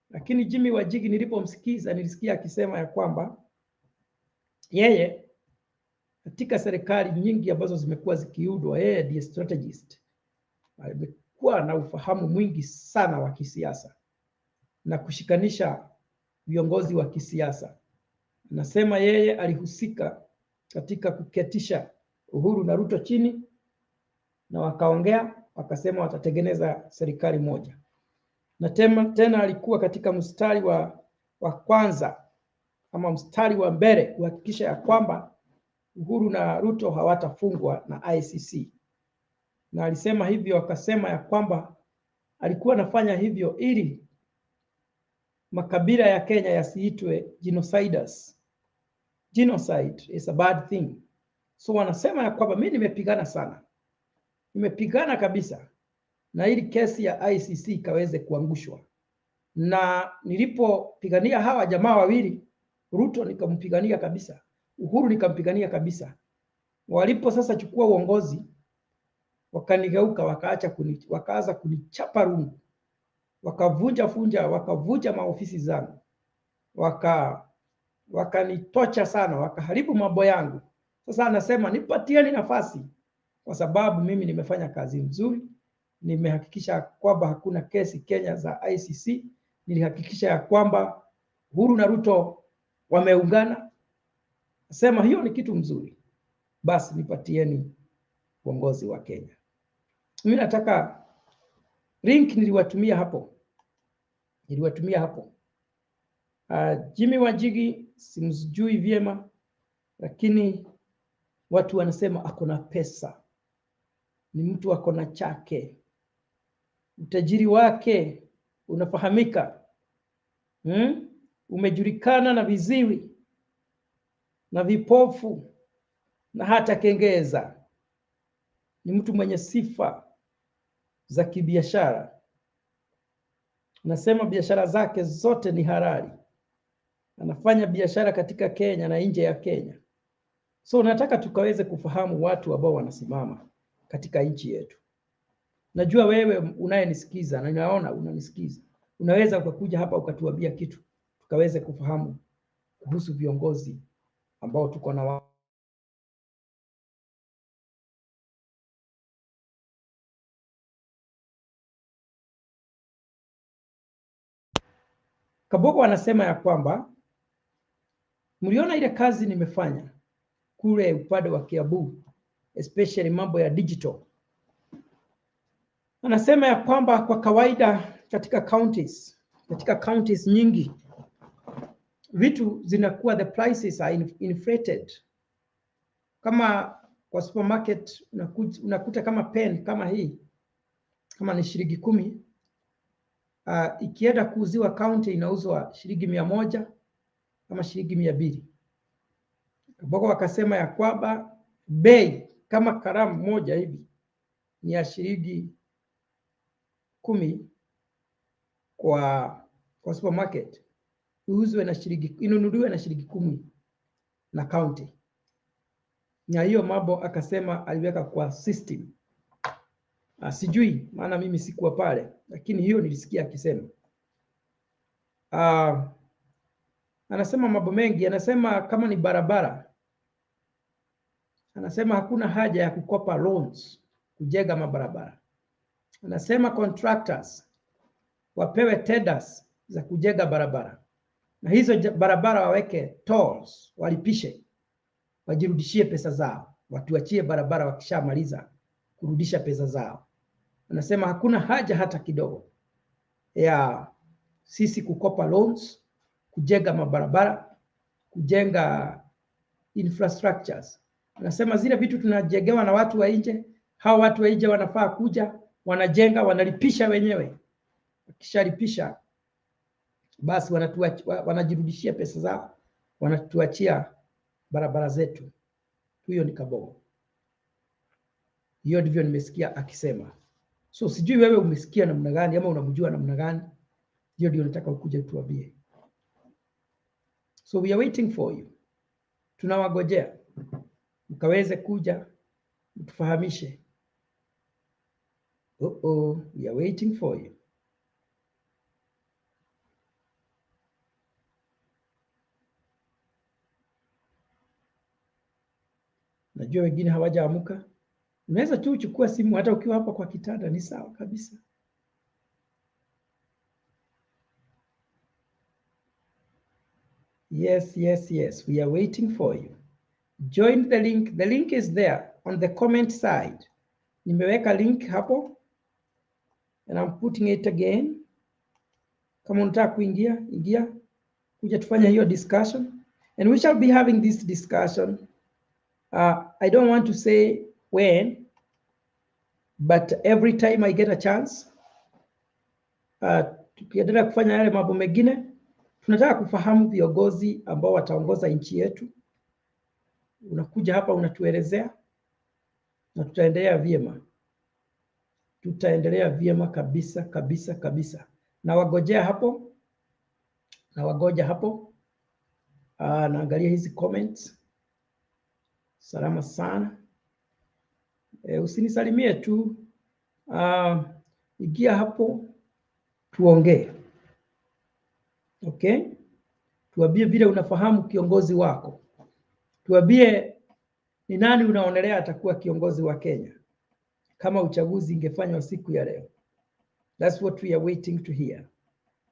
lakini Jimmy Wanjigi nilipomsikiza nilisikia akisema ya kwamba yeye katika serikali nyingi ambazo zimekuwa zikiundwa, yeye ndiye strategist. Amekuwa na ufahamu mwingi sana wa kisiasa na kushikanisha viongozi wa kisiasa. Anasema yeye alihusika katika kuketisha Uhuru na Ruto chini na wakaongea, wakasema watatengeneza serikali moja. Na tena alikuwa katika mstari wa kwanza ama mstari wa mbele kuhakikisha ya kwamba Uhuru na Ruto hawatafungwa na ICC. Na alisema hivyo, akasema ya kwamba alikuwa anafanya hivyo ili makabila ya Kenya yasiitwe genociders. Genocide is a bad thing. So wanasema ya kwamba mimi nimepigana sana. Nimepigana kabisa na ili kesi ya ICC ikaweze kuangushwa. Na nilipopigania hawa jamaa wawili, Ruto nikampigania kabisa, Uhuru nikampigania kabisa. Walipo sasa chukua uongozi, wakanigeuka, wakaanza kunichapa rungu. Wakavunja maofisi zangu. Wakanitocha sana, wakaharibu mambo yangu. Sasa anasema nipatieni nafasi kwa sababu mimi nimefanya kazi nzuri. Nimehakikisha kwamba hakuna kesi Kenya za ICC. Nilihakikisha ya kwamba Uhuru na Ruto wameungana. Nasema hiyo ni kitu mzuri. Basi nipatieni uongozi wa Kenya. Mimi nataka link niliwatumia hapo. Jimmy Wanjigi simjui vyema, lakini Watu wanasema ako na pesa, ni mtu ako na chake, utajiri wake unafahamika, umejulikana na viziwi na vipofu na hata kengeza. Ni mtu mwenye sifa za kibiashara. Nasema biashara zake zote ni halali. Anafanya biashara katika Kenya na nje ya Kenya. So nataka tukaweze kufahamu watu ambao wanasimama katika nchi yetu. Najua wewe unayenisikiza na ninaona unanisikiza, unaweza ukakuja hapa ukatuambia kitu tukaweze kufahamu kuhusu viongozi ambao tuko na Kabogo anasema ya kwamba mliona ile kazi nimefanya kule upande wa Kiambu, especially mambo ya digital. Anasema ya kwamba kwa kawaida katika counties nyingi vitu zinakuwa, the prices are inflated. Kama kwa supermarket unakuta kama pen kama hii, kama ni shilingi 10, ikienda kuuziwa county inauzwa shilingi 100 kama shilingi 200. Kabogo akasema ya kwamba bei kama karamu moja hivi ni ya shilingi 10 kwa supermarket, inunuliwe na shilingi 10 na county. Na hiyo mambo akasema aliweka kwa system. Sijui maana mimi sikuwa pale, lakini hiyo nilisikia akisema. Anasema mambo mengi. Anasema kama ni barabara, anasema hakuna haja ya kukopa loans kujenga mabarabara. Anasema contractors wapewe tenders za kujenga barabara, na hizo barabara waweke tolls, walipishe, wajirudishie pesa zao, watuachie barabara wakishamaliza kurudisha pesa zao. Anasema hakuna haja hata kidogo ya sisi kukopa loans kujenga mabarabara, kujenga infrastructures. Anasema zile vitu tunajengewa na watu wa nje, hao watu wa nje wanafaa kuja, wanajenga, wanalipisha wenyewe. Wakishalipisha basi wanajirudishia pesa zao, wanatuachia barabara zetu. Huyo ni Kabogo. Hiyo ndivyo nimesikia akisema. So sijui wewe umesikia namna gani ama unamjua namna gani? Hiyo ndio nataka ukuje tuambie. So we are waiting for you. Tunawagojea mkaweze kuja mtufahamishe. We are waiting for you. Najua wengine hawajaamuka. Unaweza tu uchukua simu hata ukiwa hapa kwa kitanda, ni sawa kabisa. Yes, we are waiting for you. Join the link. The link is there on the comment side. Nimeweka link hapo and I'm putting it again. Kama unataka kuingia, ingia kuja tufanye hiyo discussion, and we shall be having this discussion. I don't want to say when, but every time I get a chance. Tukiendelea kufanya yale mambo mengine, tunataka kufahamu viongozi ambao wataongoza nchi yetu. Unakuja hapa unatuelezea na tutaendelea vyema. Tutaendelea vyema kabisa. Na wagojea hapo. Naangalia hizi comments. Salama sana. Usinisalimie tu. Ingia hapo tuongee. Okay? Tuambie vile unafahamu kiongozi wako. Tuambie ni nani unaonelea atakuwa kiongozi wa Kenya kama uchaguzi ingefanywa siku ya leo. That's what we are waiting to hear.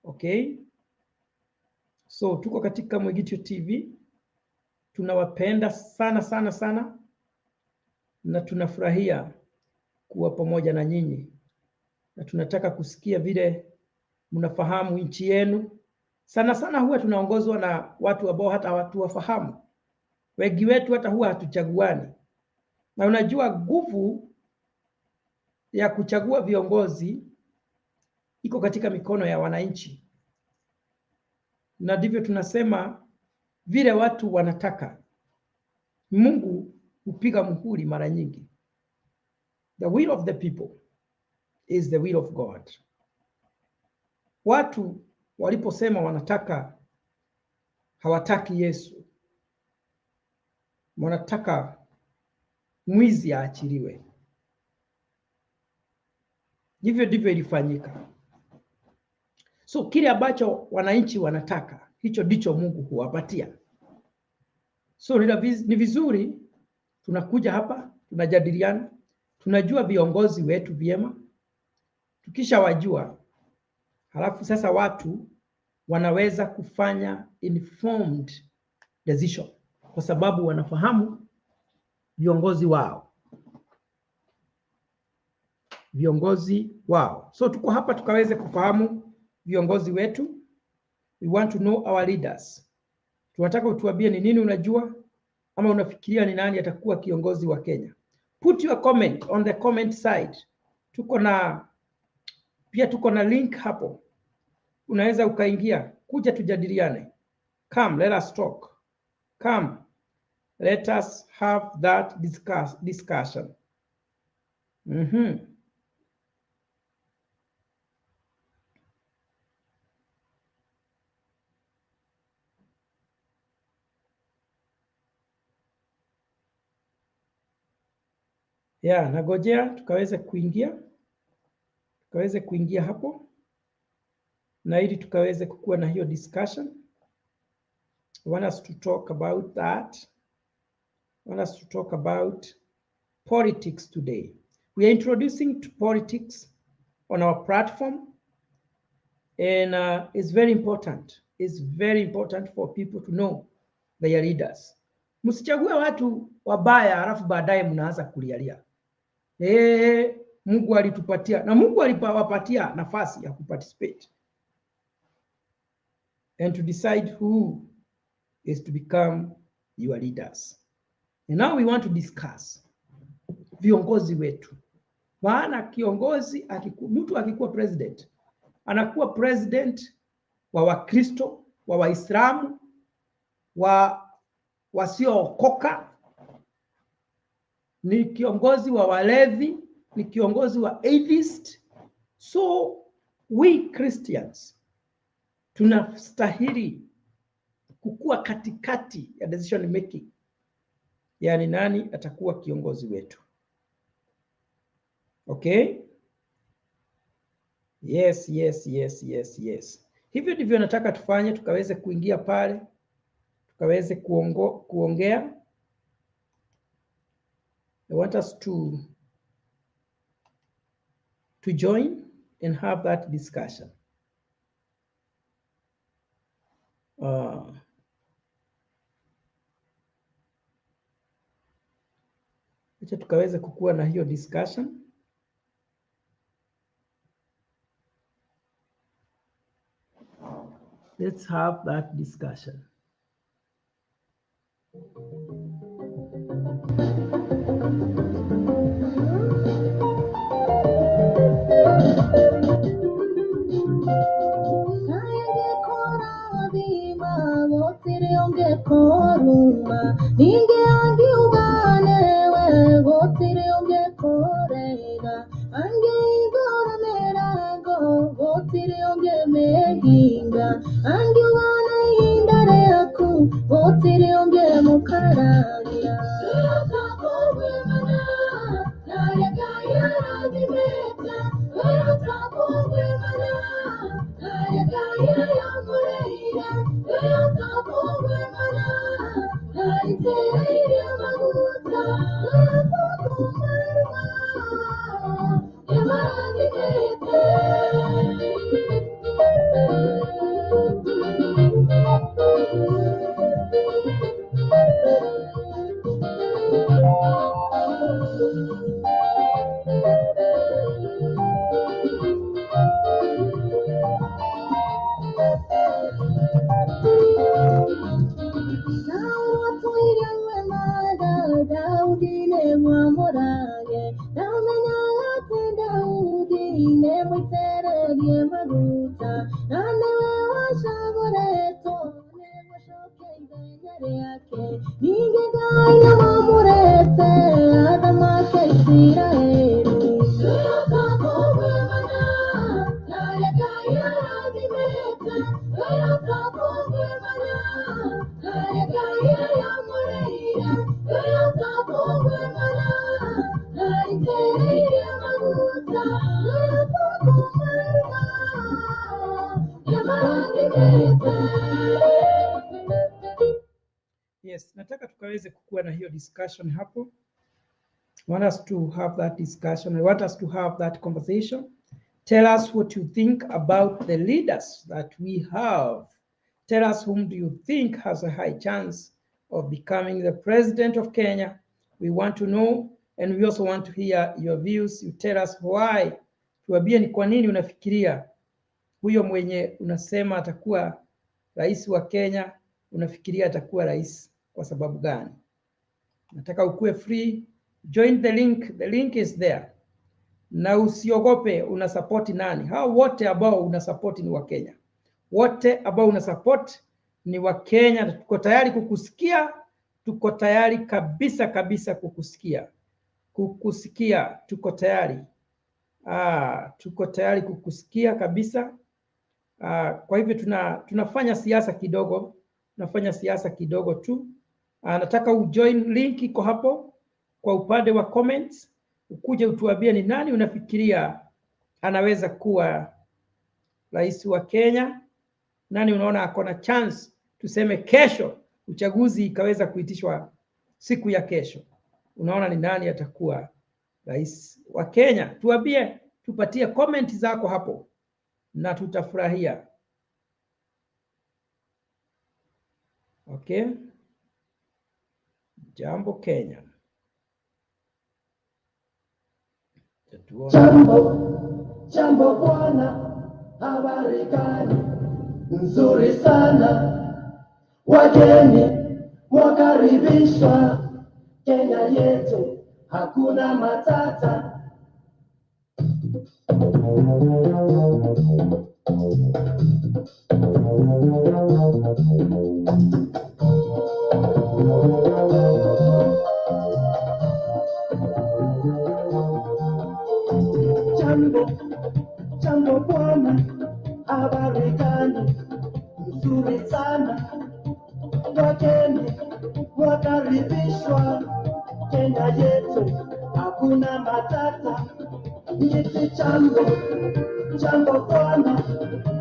Okay? So tuko katika Mwegitio TV. Tunawapenda sana na tunafurahia kuwa pamoja na nyinyi, na tunataka kusikia vile mnafahamu nchi yenu. Sana huwa tunaongozwa na watu ambao hata hatuwafahamu. Wengi wetu hata huwa hatuchaguani, Na unajua nguvu ya kuchagua viongozi iko katika mikono ya wananchi, na ndivyo tunasema vile watu wanataka. Mungu hupiga muhuri mara nyingi. The will of the people is the will of God. Watu waliposema hawataki Yesu, wanataka mwizi aachiliwe, hivyo ndivyo ilifanyika. So kile ambacho wananchi wanataka, hicho ndicho Mungu huwapatia. So ni vizuri tunakuja hapa, tunajadiliana, tunajua viongozi wetu vyema. Tukisha wajua, halafu sasa watu wanaweza kufanya informed decision kwa sababu wanafahamu viongozi wao. So tuko hapa tukaweze kufahamu viongozi wetu. We want to know our leaders. Tunataka utuambie ni nini unajua ama unafikiria ni nani atakuwa kiongozi wa Kenya. Put your comment on the comment side. Tuko na link hapo. Unaweza ukaingia, kuja tujadiliane. Come, let us talk. Come, let us have that discussion. Nagojea tukaweze kuingia hapo, na ili tukaweze kukuwa na hiyo discussion. I want us to talk about that. I want us to talk about politics today. We are introducing to politics on our platform, and it's very important. It's very important for people to know their leaders. Msichague watu wabaya halafu baadaye mnaanza kulialia. Mungu alitupatia, na Mungu aliwapatia nafasi ya kuparticipate and to decide who is to become your leaders. And now we want to discuss viongozi wetu. Maana kiongozi mtu akikuwa president, anakuwa president wa Wakristo, wa Waislamu, wasiookoka, ni kiongozi wa walevi, ni kiongozi wa atheist. So we Christians tunastahili kukua katikati ya decision making, yani nani atakuwa kiongozi wetu. Okay? Yes. Hivyo ndivyo nataka tufanye, tukaweze kuingia pale, tukaweze kuongea. I want us to join and have that discussion. Acha tukaweze kukuwa na hiyo discussion. Let's have that discussion. Angi wana indare aku, votiri onge mukara. Yes, nataka tukaweze kukuwa na hiyo discussion hapo. I want us to have that discussion. I want us to have that conversation. Tell us what you think about the leaders that we have. Tell us whom do you think has a high chance of becoming the president of Kenya. We want to know, and we also want to hear your views. You tell us why. Tuambie ni kwa nini unafikiria huyo mwenye unasema atakuwa rais wa Kenya, unafikiria atakuwa rais kwa sababu gani? Nataka ukue free. Join the link. The link is there. Na usiogope una support nani. Hao wote ambao una support ni wa Kenya. Wote ambao una support ni wa Kenya. Tuko tayari kukusikia. Tuko tayari kabisa kabisa kukusikia. Kukusikia tuko tayari. Tuko tayari kukusikia kabisa. Kwa hivyo tunafanya siasa kidogo. Tunafanya siasa kidogo tu. Nataka ujoin, link iko hapo kwa upande wa comments. Ukuje utuambie ni nani unafikiria anaweza kuwa rais wa Kenya. Nani unaona akona chance, tuseme kesho uchaguzi ikaweza kuitishwa siku ya kesho. Unaona ni nani atakuwa rais wa Kenya? Tuambie, tupatie comment zako hapo na tutafurahia. Okay? Jambo Kenya. Jambo bwana, habari gani? Nzuri sana. Wageni wakaribishwa Kenya yetu, hakuna matata. Jambo bwana, habari gani? Nzuri sana. Wageni wakaribishwa Kenya yetu, hakuna matata. Niti jambo bwana,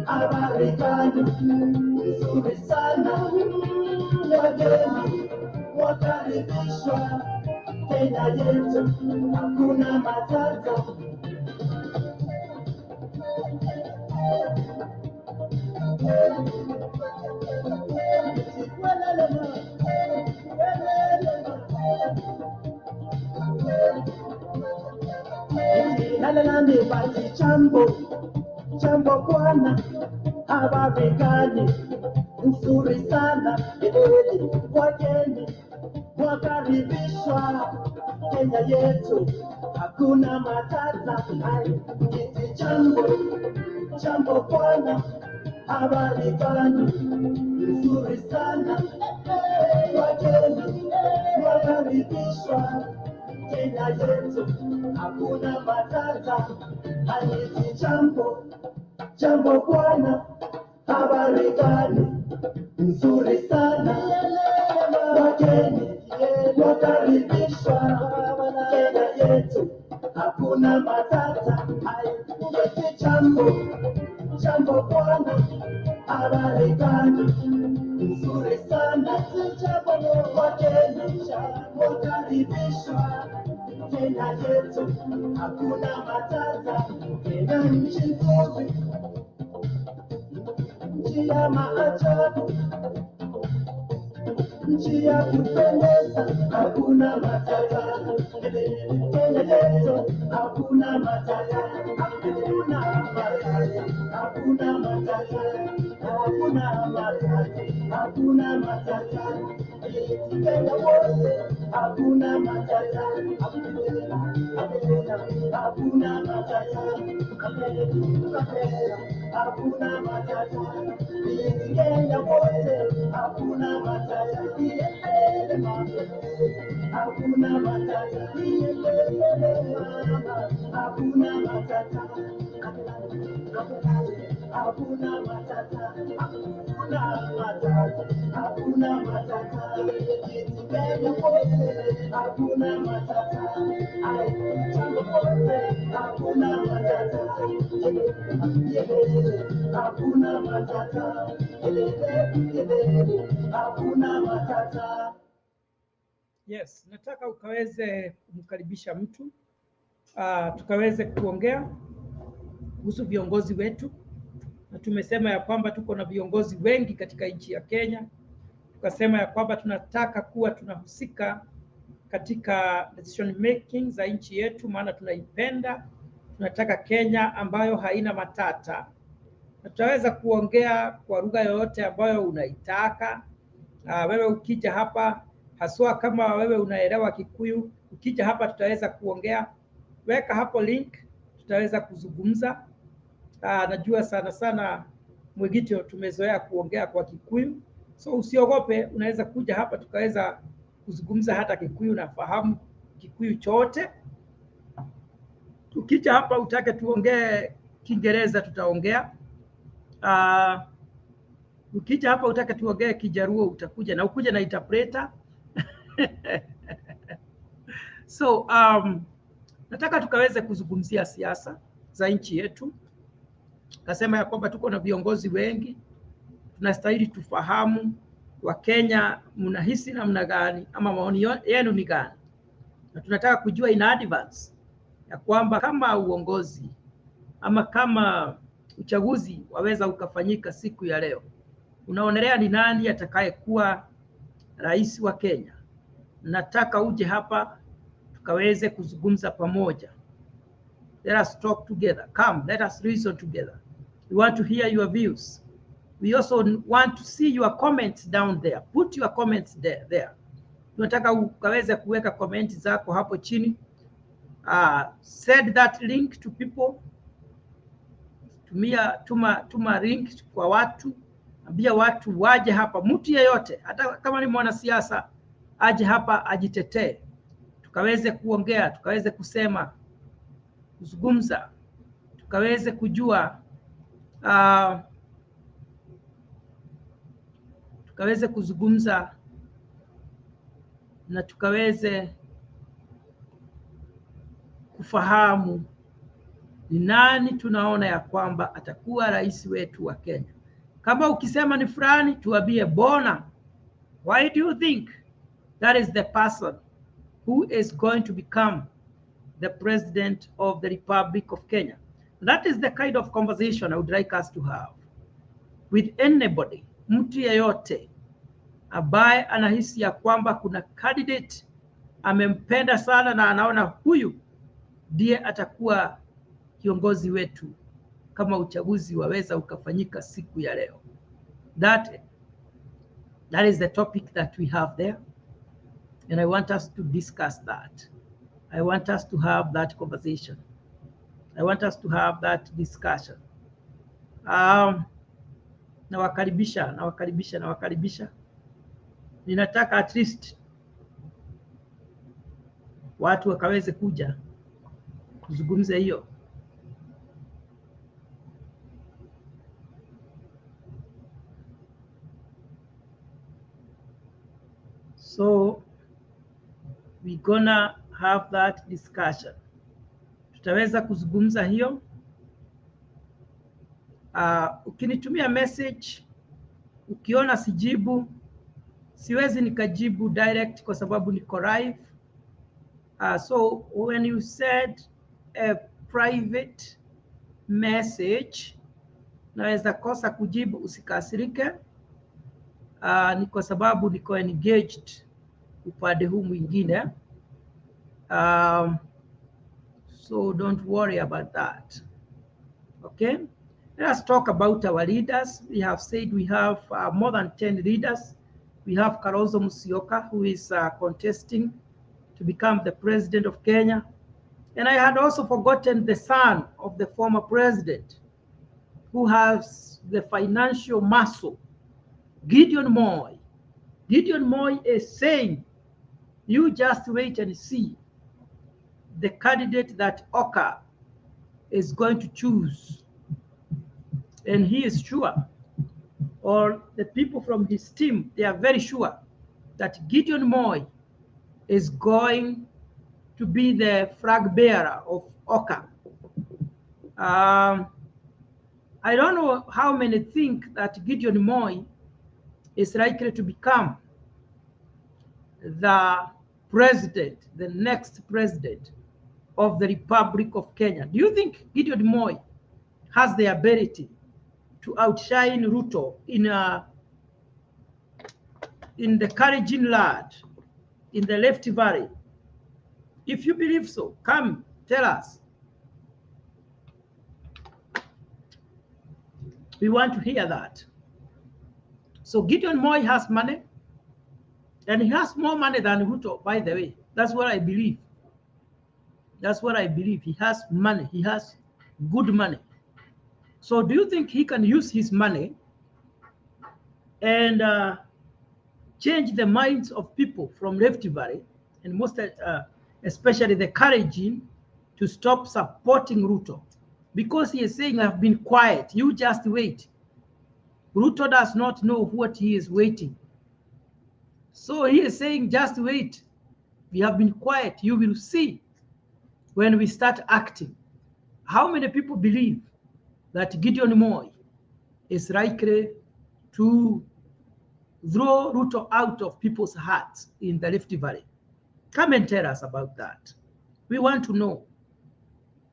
habari gani? Nzuri sana. Wageni wakaribishwa Kenya yetu, hakuna matata. Nalalande bati jambo bwana, habari gani? Nzuri sana. Wageni wakaribishwa Kenya yetu, hakuna matata. Kiti jambo bwana, habari gani? Nzuri sana. Wageni wakaribishwa Kenya yetu, hakuna matata. Kiti jambo bwana, habari gani? Nzuri sana. Wageni wakaribishwa Kenya yetu, hakuna matata. Kiti jambo bwana, habari gani? Nzuri sana. Wageni wakaribishwa Kenya yetu, hakuna matata. Kenya nchi nzuri, nchi ya maajabu, nchi ya kupendeza, hakuna matata. Kenya yetu, hakuna matata. Hakuna matata. Hakuna matata. Kenya wote, hakuna matata. Hakuna matata. hakuna matata. Kenya wote hakuna matata. Hakuna matata. Hakuna matata. Hakuna matata. Hakuna matata. Kenya wote hakuna matata. Hakuna matata. Hakuna matata. Hakuna matata. Yes, nataka ukaweze kumkaribisha mtu tukaweze kuongea kuhusu viongozi wetu, na tumesema ya kwamba tuko na viongozi wengi katika nchi ya Kenya. Tukasema ya kwamba tunataka kuwa tunahusika katika decision making za nchi yetu, maana tunaipenda. Tunataka Kenya ambayo haina matata, na tutaweza kuongea kwa lugha yoyote ambayo unaitaka. Wewe ukija hapa, haswa kama wewe unaelewa Kikuyu, ukija hapa tutaweza kuongea. Weka hapo link, tutaweza kuzungumza. Najua sana sana Mwegito tumezoea kuongea kwa Kikuyu, so usiogope, unaweza kuja hapa tukaweza kuzungumza hata Kikuyu. Nafahamu Kikuyu chote. Ukija hapa utake tuongee Kiingereza, tutaongea. Ukija hapa utake tuongee Kijaruo, utakuja na ukuja na interpreter. So nataka tukaweze kuzungumzia siasa za nchi yetu. Kasema ya kwamba tuko na viongozi wengi, tunastahili tufahamu Wakenya mnahisi namna gani ama maoni yenu ni gani, na tunataka kujua in advance ya kwamba kama uongozi ama kama uchaguzi waweza ukafanyika siku ya leo, unaonelea ni nani atakayekuwa rais wa Kenya. Nataka uje hapa tukaweze kuzungumza pamoja. Let us talk together. Come, let us reason together. We want to hear your views. We also want to see your comments down there. Put your comments there. Tunataka ukaweze kuweka comments zako hapo chini. Send that link to people. Tuma link kwa watu. Ambia watu waje hapa. Mtu yeyote, hata kama ni mwanasiasa, aje hapa ajitetee. Tukaweze kuongea, tukaweze kusema, kuzungumza, tukaweze kujua, tukaweze kuzungumza na tukaweze kufahamu ni nani tunaona ya kwamba atakuwa rais wetu wa Kenya. Kama ukisema ni fulani, tuambie bona. Why do you think that is the person who is going to become the president of the Republic of Kenya? That is the kind of conversation I would like us to have with anybody, mtu yeyote ambaye anahisi ya kwamba kuna candidate amempenda sana na anaona huyu ndiye atakuwa kiongozi wetu kama uchaguzi waweza ukafanyika siku ya leo. That is the topic that we have there, and I want us to discuss that. I want us to have that conversation. I want us to have that discussion. Nawakaribisha. Ninataka at least watu wakaweze kuja kuzungumza hiyo. So we gonna have that discussion. Tutaweza kuzungumza hiyo. Ukinitumia message, ukiona sijibu, siwezi nikajibu direct kwa sababu niko live. So when you send a private message, naweza kosa kujibu, usikasirike. Ni kwa sababu niko engaged upande huu mwingine. So don't worry about that. Okay? Let us talk about our leaders. We have said we have more than 10 leaders. We have Kalonzo Musyoka, who is contesting to become the president of Kenya. And I had also forgotten the son of the former president who has the financial muscle, Gideon Moy. Gideon Moy is saying, you just wait and see the candidate that Oka is going to choose. And he is sure, or the people from his team, they are very sure that Gideon Moy is going to be the flag bearer of Oka. I don't know how many think that Gideon Moy is likely to become the president, the next president of the Republic of Kenya. Do you think Gideon Moy has the ability to outshine Ruto in the Kalenjin lad, in the Rift Valley? If you believe so, come tell us. We want to hear that. So Gideon Moy has money, and he has more money than Ruto, by the way. That's what I believe. That's what I believe. He has money. He has good money. So do you think he can use his money and change the minds of people from Rift Valley, and most especially the Kalenjin, to stop supporting Ruto? Because he is saying, I've been quiet. You just wait. Ruto does not know what he is waiting. So he is saying, just wait. We have been quiet. You will see when we start acting. How many people believe that Gideon Moy is likely to throw Ruto out of people's hearts in the Rift Valley? Come and tell us about that. We want to know.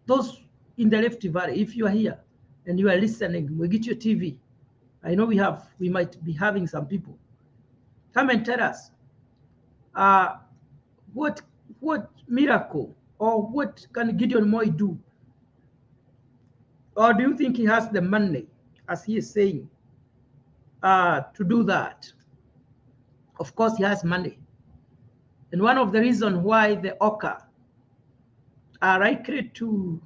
Those in the Rift Valley, if you are here and you are listening, Mwegitio TV, I know we might be having some people. Come and tell us what miracle or what can Gideon Moy do? Or do you think he has the money, as he is saying, to do that? Of course, he has money. And one of the reasons why the Oka are likely to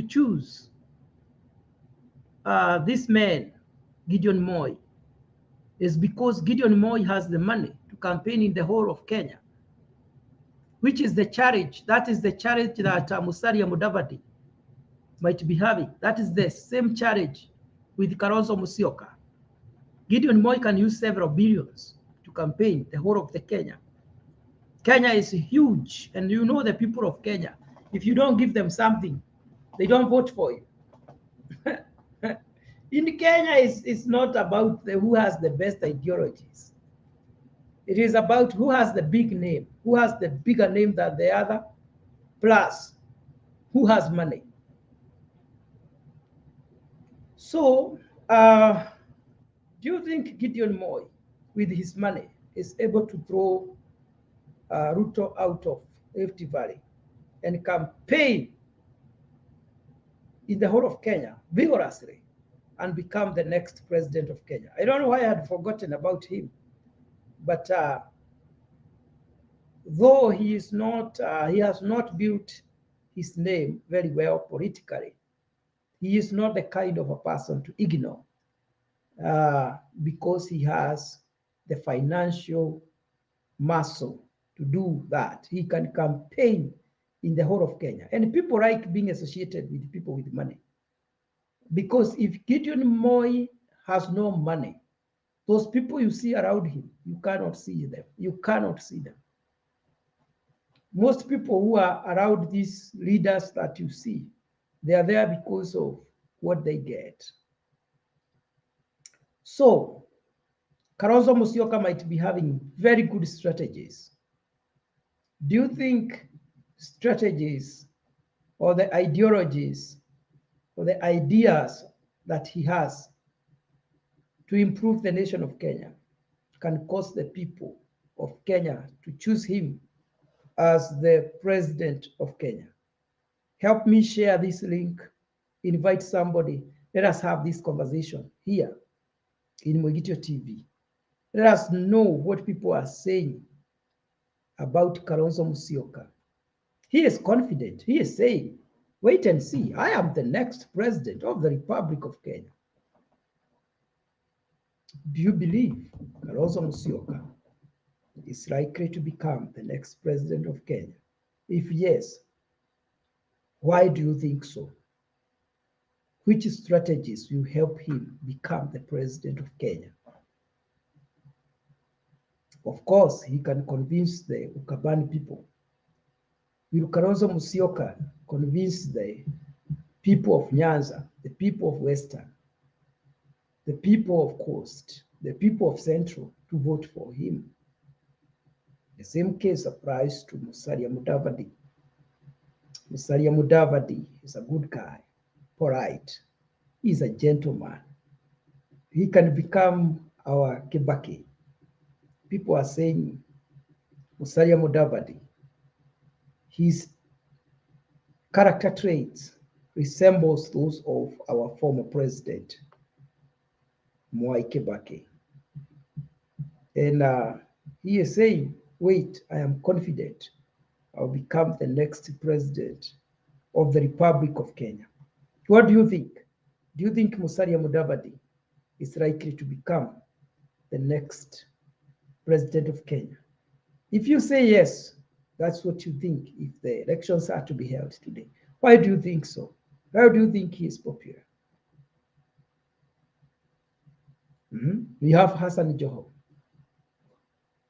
choose this man, Gideon Moy, is because Gideon Moy has the money to campaign in the whole of Kenya, which is the challenge. That is the challenge that Musalia Mudavadi might be having. That is the same challenge with Kalonzo Musyoka. Gideon Moy can use several billions to campaign the whole of the Kenya. Kenya is huge, and you know the people of Kenya. If you don't give them something, they don't vote for you. In Kenya, it's not about who has the best ideologies. It is about who has the big name, who has the bigger name than the other, plus who has money. So, do you think Gideon Moy, with his money, is able to throw Ruto out of Rift Valley and campaign in the whole of Kenya vigorously and become the next president of Kenya? I don't know why I had forgotten about him, but though he is not, he has not built his name very well politically, he is not the kind of a person to ignore because he has the financial muscle to do that. He can campaign in the whole of Kenya. And people like being associated with people with money. Because if Gideon Moy has no money, those people you see around him, you cannot see them. You cannot see them. Most people who are around these leaders that you see, they are there because of what they get. So, Kalonzo Musyoka might be having very good strategies. Do you think strategies or the ideologies or the ideas that he has to improve the nation of Kenya can cause the people of Kenya to choose him as the president of Kenya? Help me share this link, invite somebody. Let us have this conversation here in Mwegitio TV. Let us know what people are saying about Kalonzo Musyoka. He is confident. He is saying, wait and see, I am the next president of the Republic of Kenya. Do you believe Kalonzo Musyoka is likely to become the next president of Kenya? If yes, why do you think so? Which strategies will help him become the president of Kenya? Of course, he can convince the Ukambani people. Will Kalonzo Musyoka convince the people of Nyanza, the people of Western, the people of Coast, the people of Central to vote for him? The same case applies to Musalia Mudavadi. Musalia Mudavadi is a good guy, polite. He's a gentleman. He can become our Kibaki. People are saying Musalia Mudavadi, his character traits resembles those of our former president, Mwai Kibaki. And he is saying, wait, I am confident I'll become the next president of the Republic of Kenya. What do you think? Do you think Musalia Mudavadi is likely to become the next president of Kenya? If you say yes, that's what you think if the elections are to be held today. Why do you think so? Why do you think he is popular? We have Hassan Joho.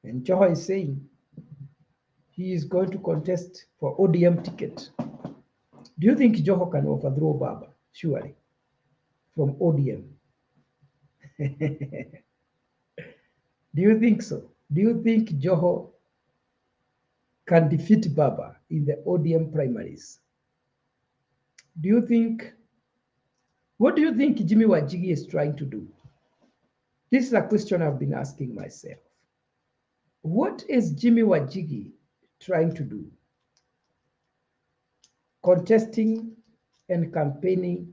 And Joho is saying he is going to contest for ODM ticket. Do you think Joho can overthrow Baba? Surely. From ODM. Do you think so? Do you think Joho can defeat Baba in the ODM primaries? What do you think Jimmy Wanjigi is trying to do? This is a question I've been asking myself. What is Jimmy Wanjigi trying to do? Contesting and campaigning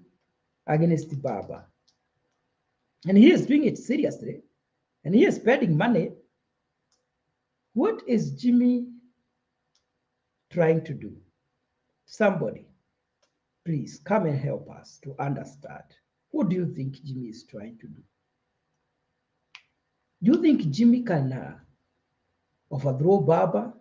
against Baba. And he is doing it seriously. And he is spending money. What is Jimmy trying to do? Somebody, please come and help us to understand. What do you think Jimmy is trying to do? Do you think Jimmy can overthrow Baba?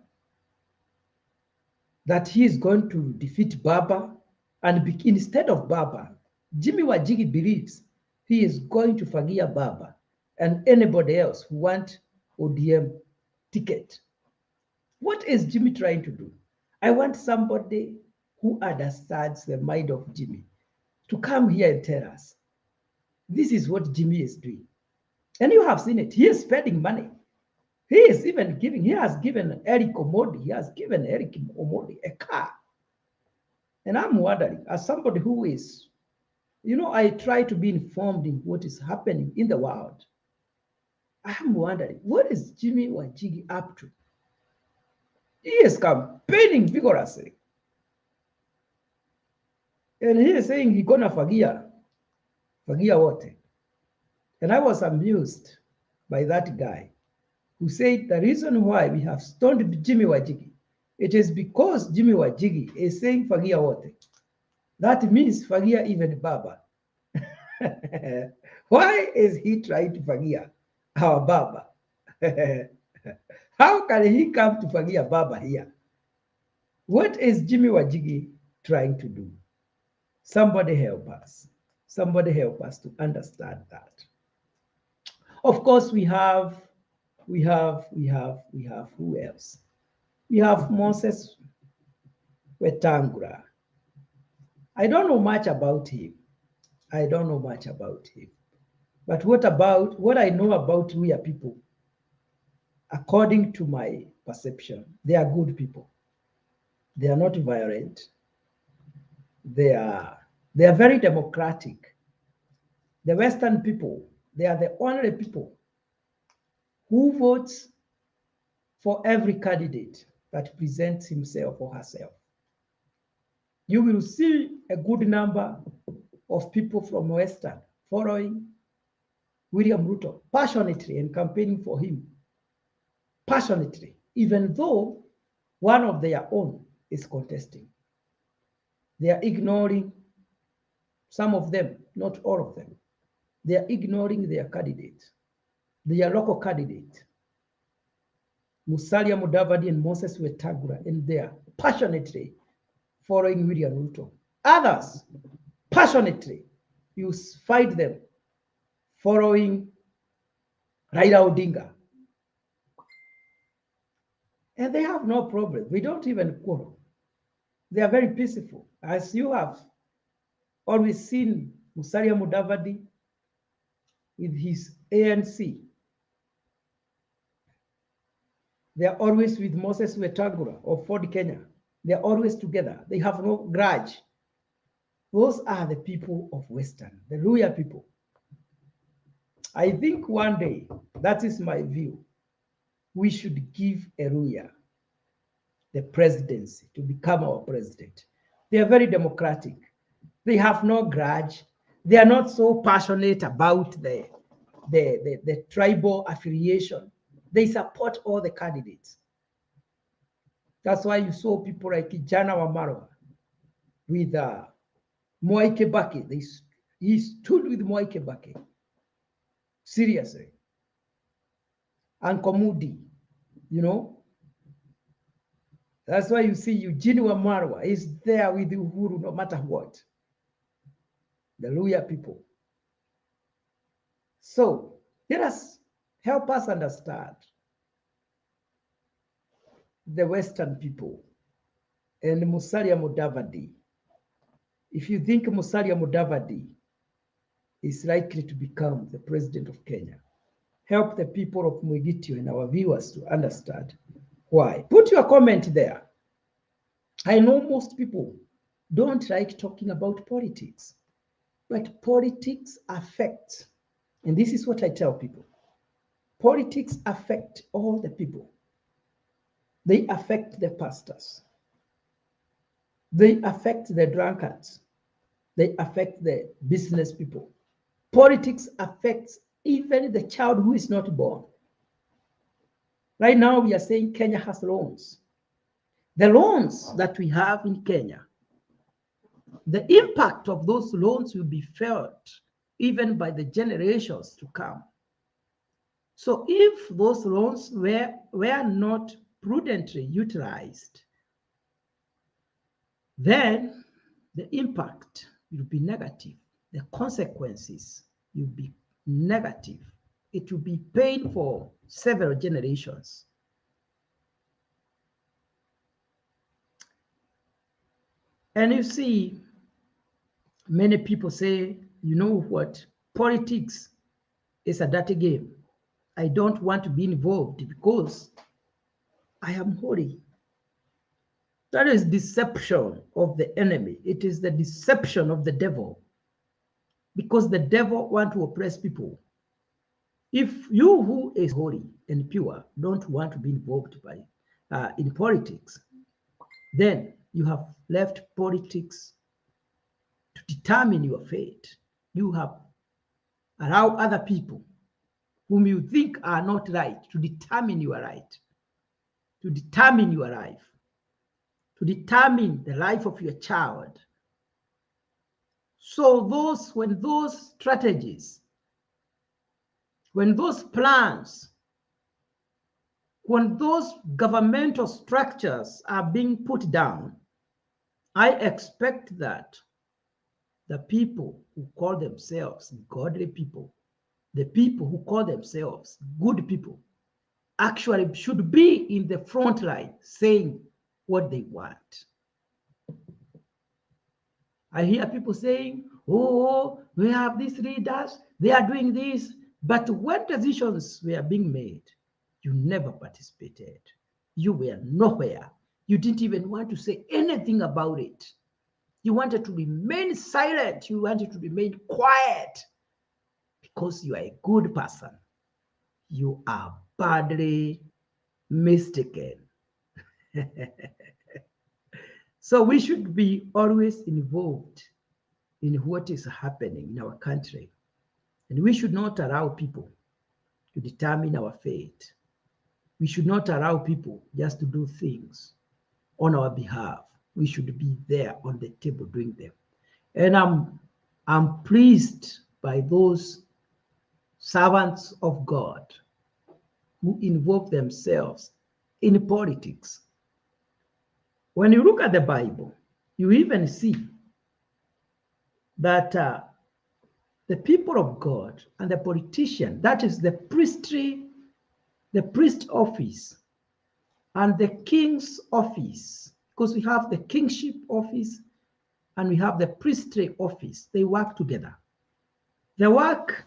That he is going to defeat Baba? And instead of Baba, Jimmy Wanjigi believes he is going to forgive Baba and anybody else who want ODM ticket. What is Jimmy trying to do? I want somebody who understands the mind of Jimmy to come here and tell us, this is what Jimmy is doing. And you have seen it. He is spending money. He has given Eric Omondi a car. And I'm wondering, as somebody who is, I try to be informed in what is happening in the world. I'm wondering, what is Jimmy Wanjigi up to? He is campaigning vigorously. And he is saying he's gonna forgive what? And I was amused by that guy who said the reason why we have stoned Jimmy Wanjigi, it is because Jimmy Wanjigi is saying forgive what? That means forgive even Baba. Why is he trying to forgive our Baba? How can he come to forgive Baba here? What is Jimmy Wanjigi trying to do? Somebody help us. Somebody help us to understand that. Of course, we have who else? We have Moses Wetangula. I don't know much about him. But what I know about we are people, according to my perception, they are good people. They are not violent. They are very democratic. The Western people, they are the only people who votes for every candidate that presents himself or herself. You will see a good number of people from Western following William Ruto passionately and campaigning for him passionately, even though one of their own is contesting. They are ignoring some of them, not all of them. They are ignoring their candidate, their local candidate, Musalia Mudavadi and Moses Wetangula, and they are passionately following William Ruto. Others, passionately, you find them following Raila Odinga. And they have no problem. We don't even quarrel. They are very peaceful. As you have always seen Musalia Mudavadi with his ANC. They are always with Moses Wetangula of Ford Kenya. They are always together. They have no grudge. Those are the people of Western, the Luhya people. I think one day, that is my view, we should give a Luhya the presidency to become our president. They are very democratic. They have no grudge. They are not so passionate about the tribal affiliation. They support all the candidates. That's why you saw people like Jana Wamalwa with Mwai Kibaki. He stood with Mwai Kibaki. Seriously. And Komudi, you know. That's why you see Eugene Wamalwa is there with Uhuru no matter what. The Luhya people. So let us help us understand the Western people and Musalia Mudavadi. If you think Musalia Mudavadi is likely to become the president of Kenya, help the people of Mwigitio and our viewers to understand why. Put your comment there. I know most people don't like talking about politics, but politics affects, and this is what I tell people, politics affect all the people. They affect the pastors. They affect the drunkards. They affect the business people. Politics affects even the child who is not born. Right now, we are saying Kenya has loans. The loans that we have in Kenya, the impact of those loans will be felt even by the generations to come. So if those loans were not prudently utilized, then the impact will be negative. The consequences will be negative. It will be pain for several generations. And you see, many people say, you know what, politics is a dirty game. I don't want to be involved because I am holy. That is deception of the enemy. It is the deception of the devil, because the devil wants to oppress people. If you who is holy and pure don't want to be involved in politics, then you have left politics to determine your fate. You have allowed other people whom you think are not right to determine your right, to determine your life, to determine the life of your child. So when those strategies, when those plans, when those governmental structures are being put down, I expect that the people who call themselves godly people, the people who call themselves good people, actually should be in the front line saying what they want. I hear people saying, oh, we have these leaders, they are doing this. But when decisions were being made, you never participated. You were nowhere. You didn't even want to say anything about it. You wanted to remain silent. You wanted to remain quiet because you are a good person. You are badly mistaken. So we should be always involved in what is happening in our country. And we should not allow people to determine our fate. We should not allow people just to do things on our behalf. We should be there on the table doing them. And I'm pleased by those servants of God who involve themselves in politics. When you look at the Bible, you even see that the people of God and the politician, that is the priestry, the priest office, and the king's office, because we have the kingship office and we have the priestly office, they work together. The work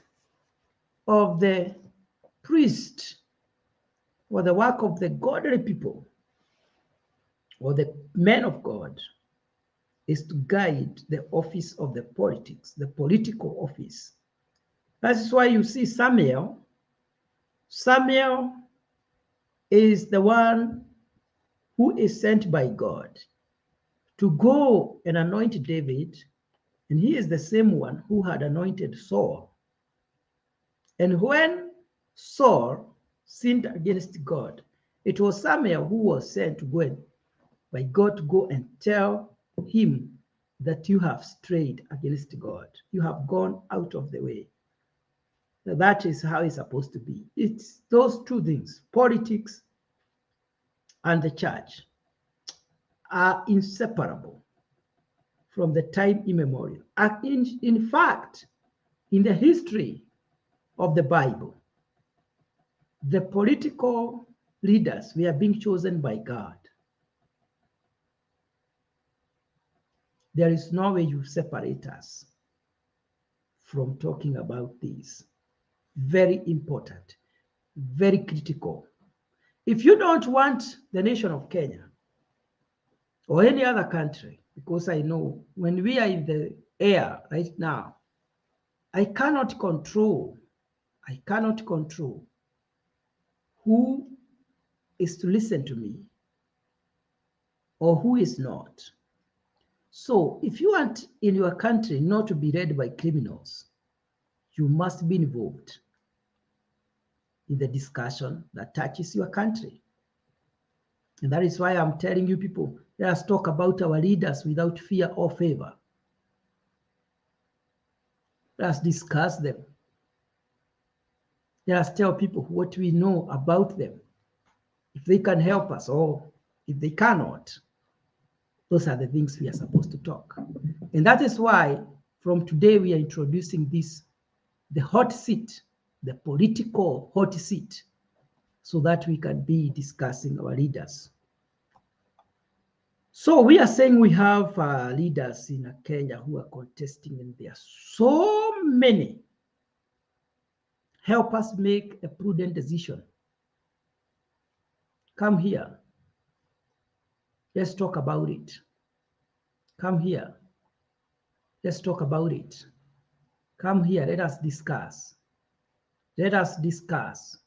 of the priest or the work of the godly people or the men of God is to guide the office of the politics, the political office. That's why you see Samuel. Samuel is the one who is sent by God to go and anoint David, and he is the same one who had anointed Saul. And when Saul sinned against God, it was Samuel who was sent to go by God to go and tell him that you have strayed against God. You have gone out of the way. That is how it's supposed to be. It's those two things, politics and the church, are inseparable from the time immemorial. In fact, in the history of the Bible, the political leaders were being chosen by God. There is no way you separate us from talking about this. Very important, very critical. If you don't want the nation of Kenya or any other country, because I know when we are in the air right now, I cannot control who is to listen to me or who is not. So if you want in your country not to be led by criminals, you must be involved in the discussion that touches your country. And that is why I'm telling you people, let us talk about our leaders without fear or favor. Let us discuss them. Let us tell people what we know about them. If they can help us or if they cannot, those are the things we are supposed to talk. And that is why from today we are introducing this, the hot seat, the political hot seat, so that we can be discussing our leaders. So we are saying we have leaders in Kenya who are contesting, and there are so many. Help us make a prudent decision. Come here. Let's talk about it. Come here. Let's talk about it. Come here. Let us discuss. Let us discuss.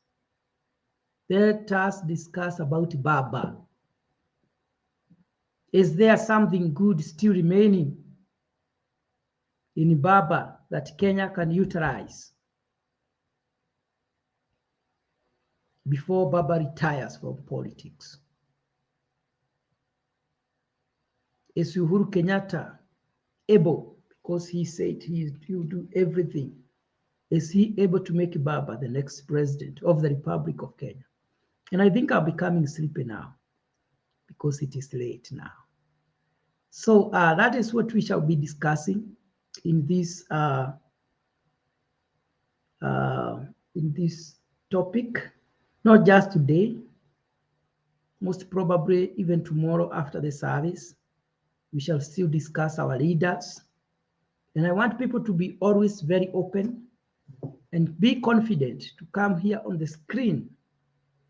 Let us discuss about Baba. Is there something good still remaining in Baba that Kenya can utilize before Baba retires from politics? Is Uhuru Kenyatta able, because he said he will do everything, is he able to make Baba the next president of the Republic of Kenya? And I think I'm becoming sleepy now because it is late now. So that is what we shall be discussing in this topic, not just today, most probably even tomorrow after the service. We shall still discuss our leaders. And I want people to be always very open and be confident to come here on the screen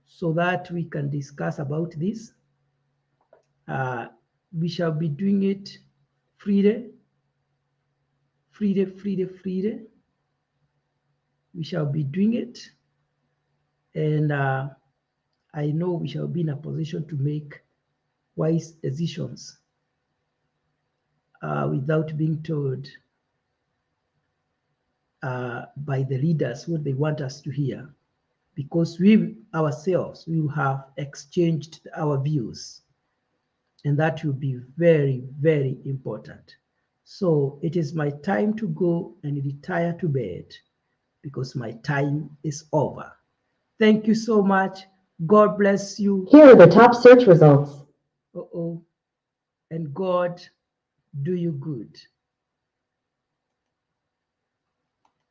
so that we can discuss about this. We shall be doing it freely. We shall be doing it. And I know we shall be in a position to make wise decisions without being told by the leaders what they want us to hear, because we ourselves will have exchanged our views. And that will be very, very important. So it is my time to go and retire to bed because my time is over. Thank you so much. God bless you. Here are the top search results. And God do you good.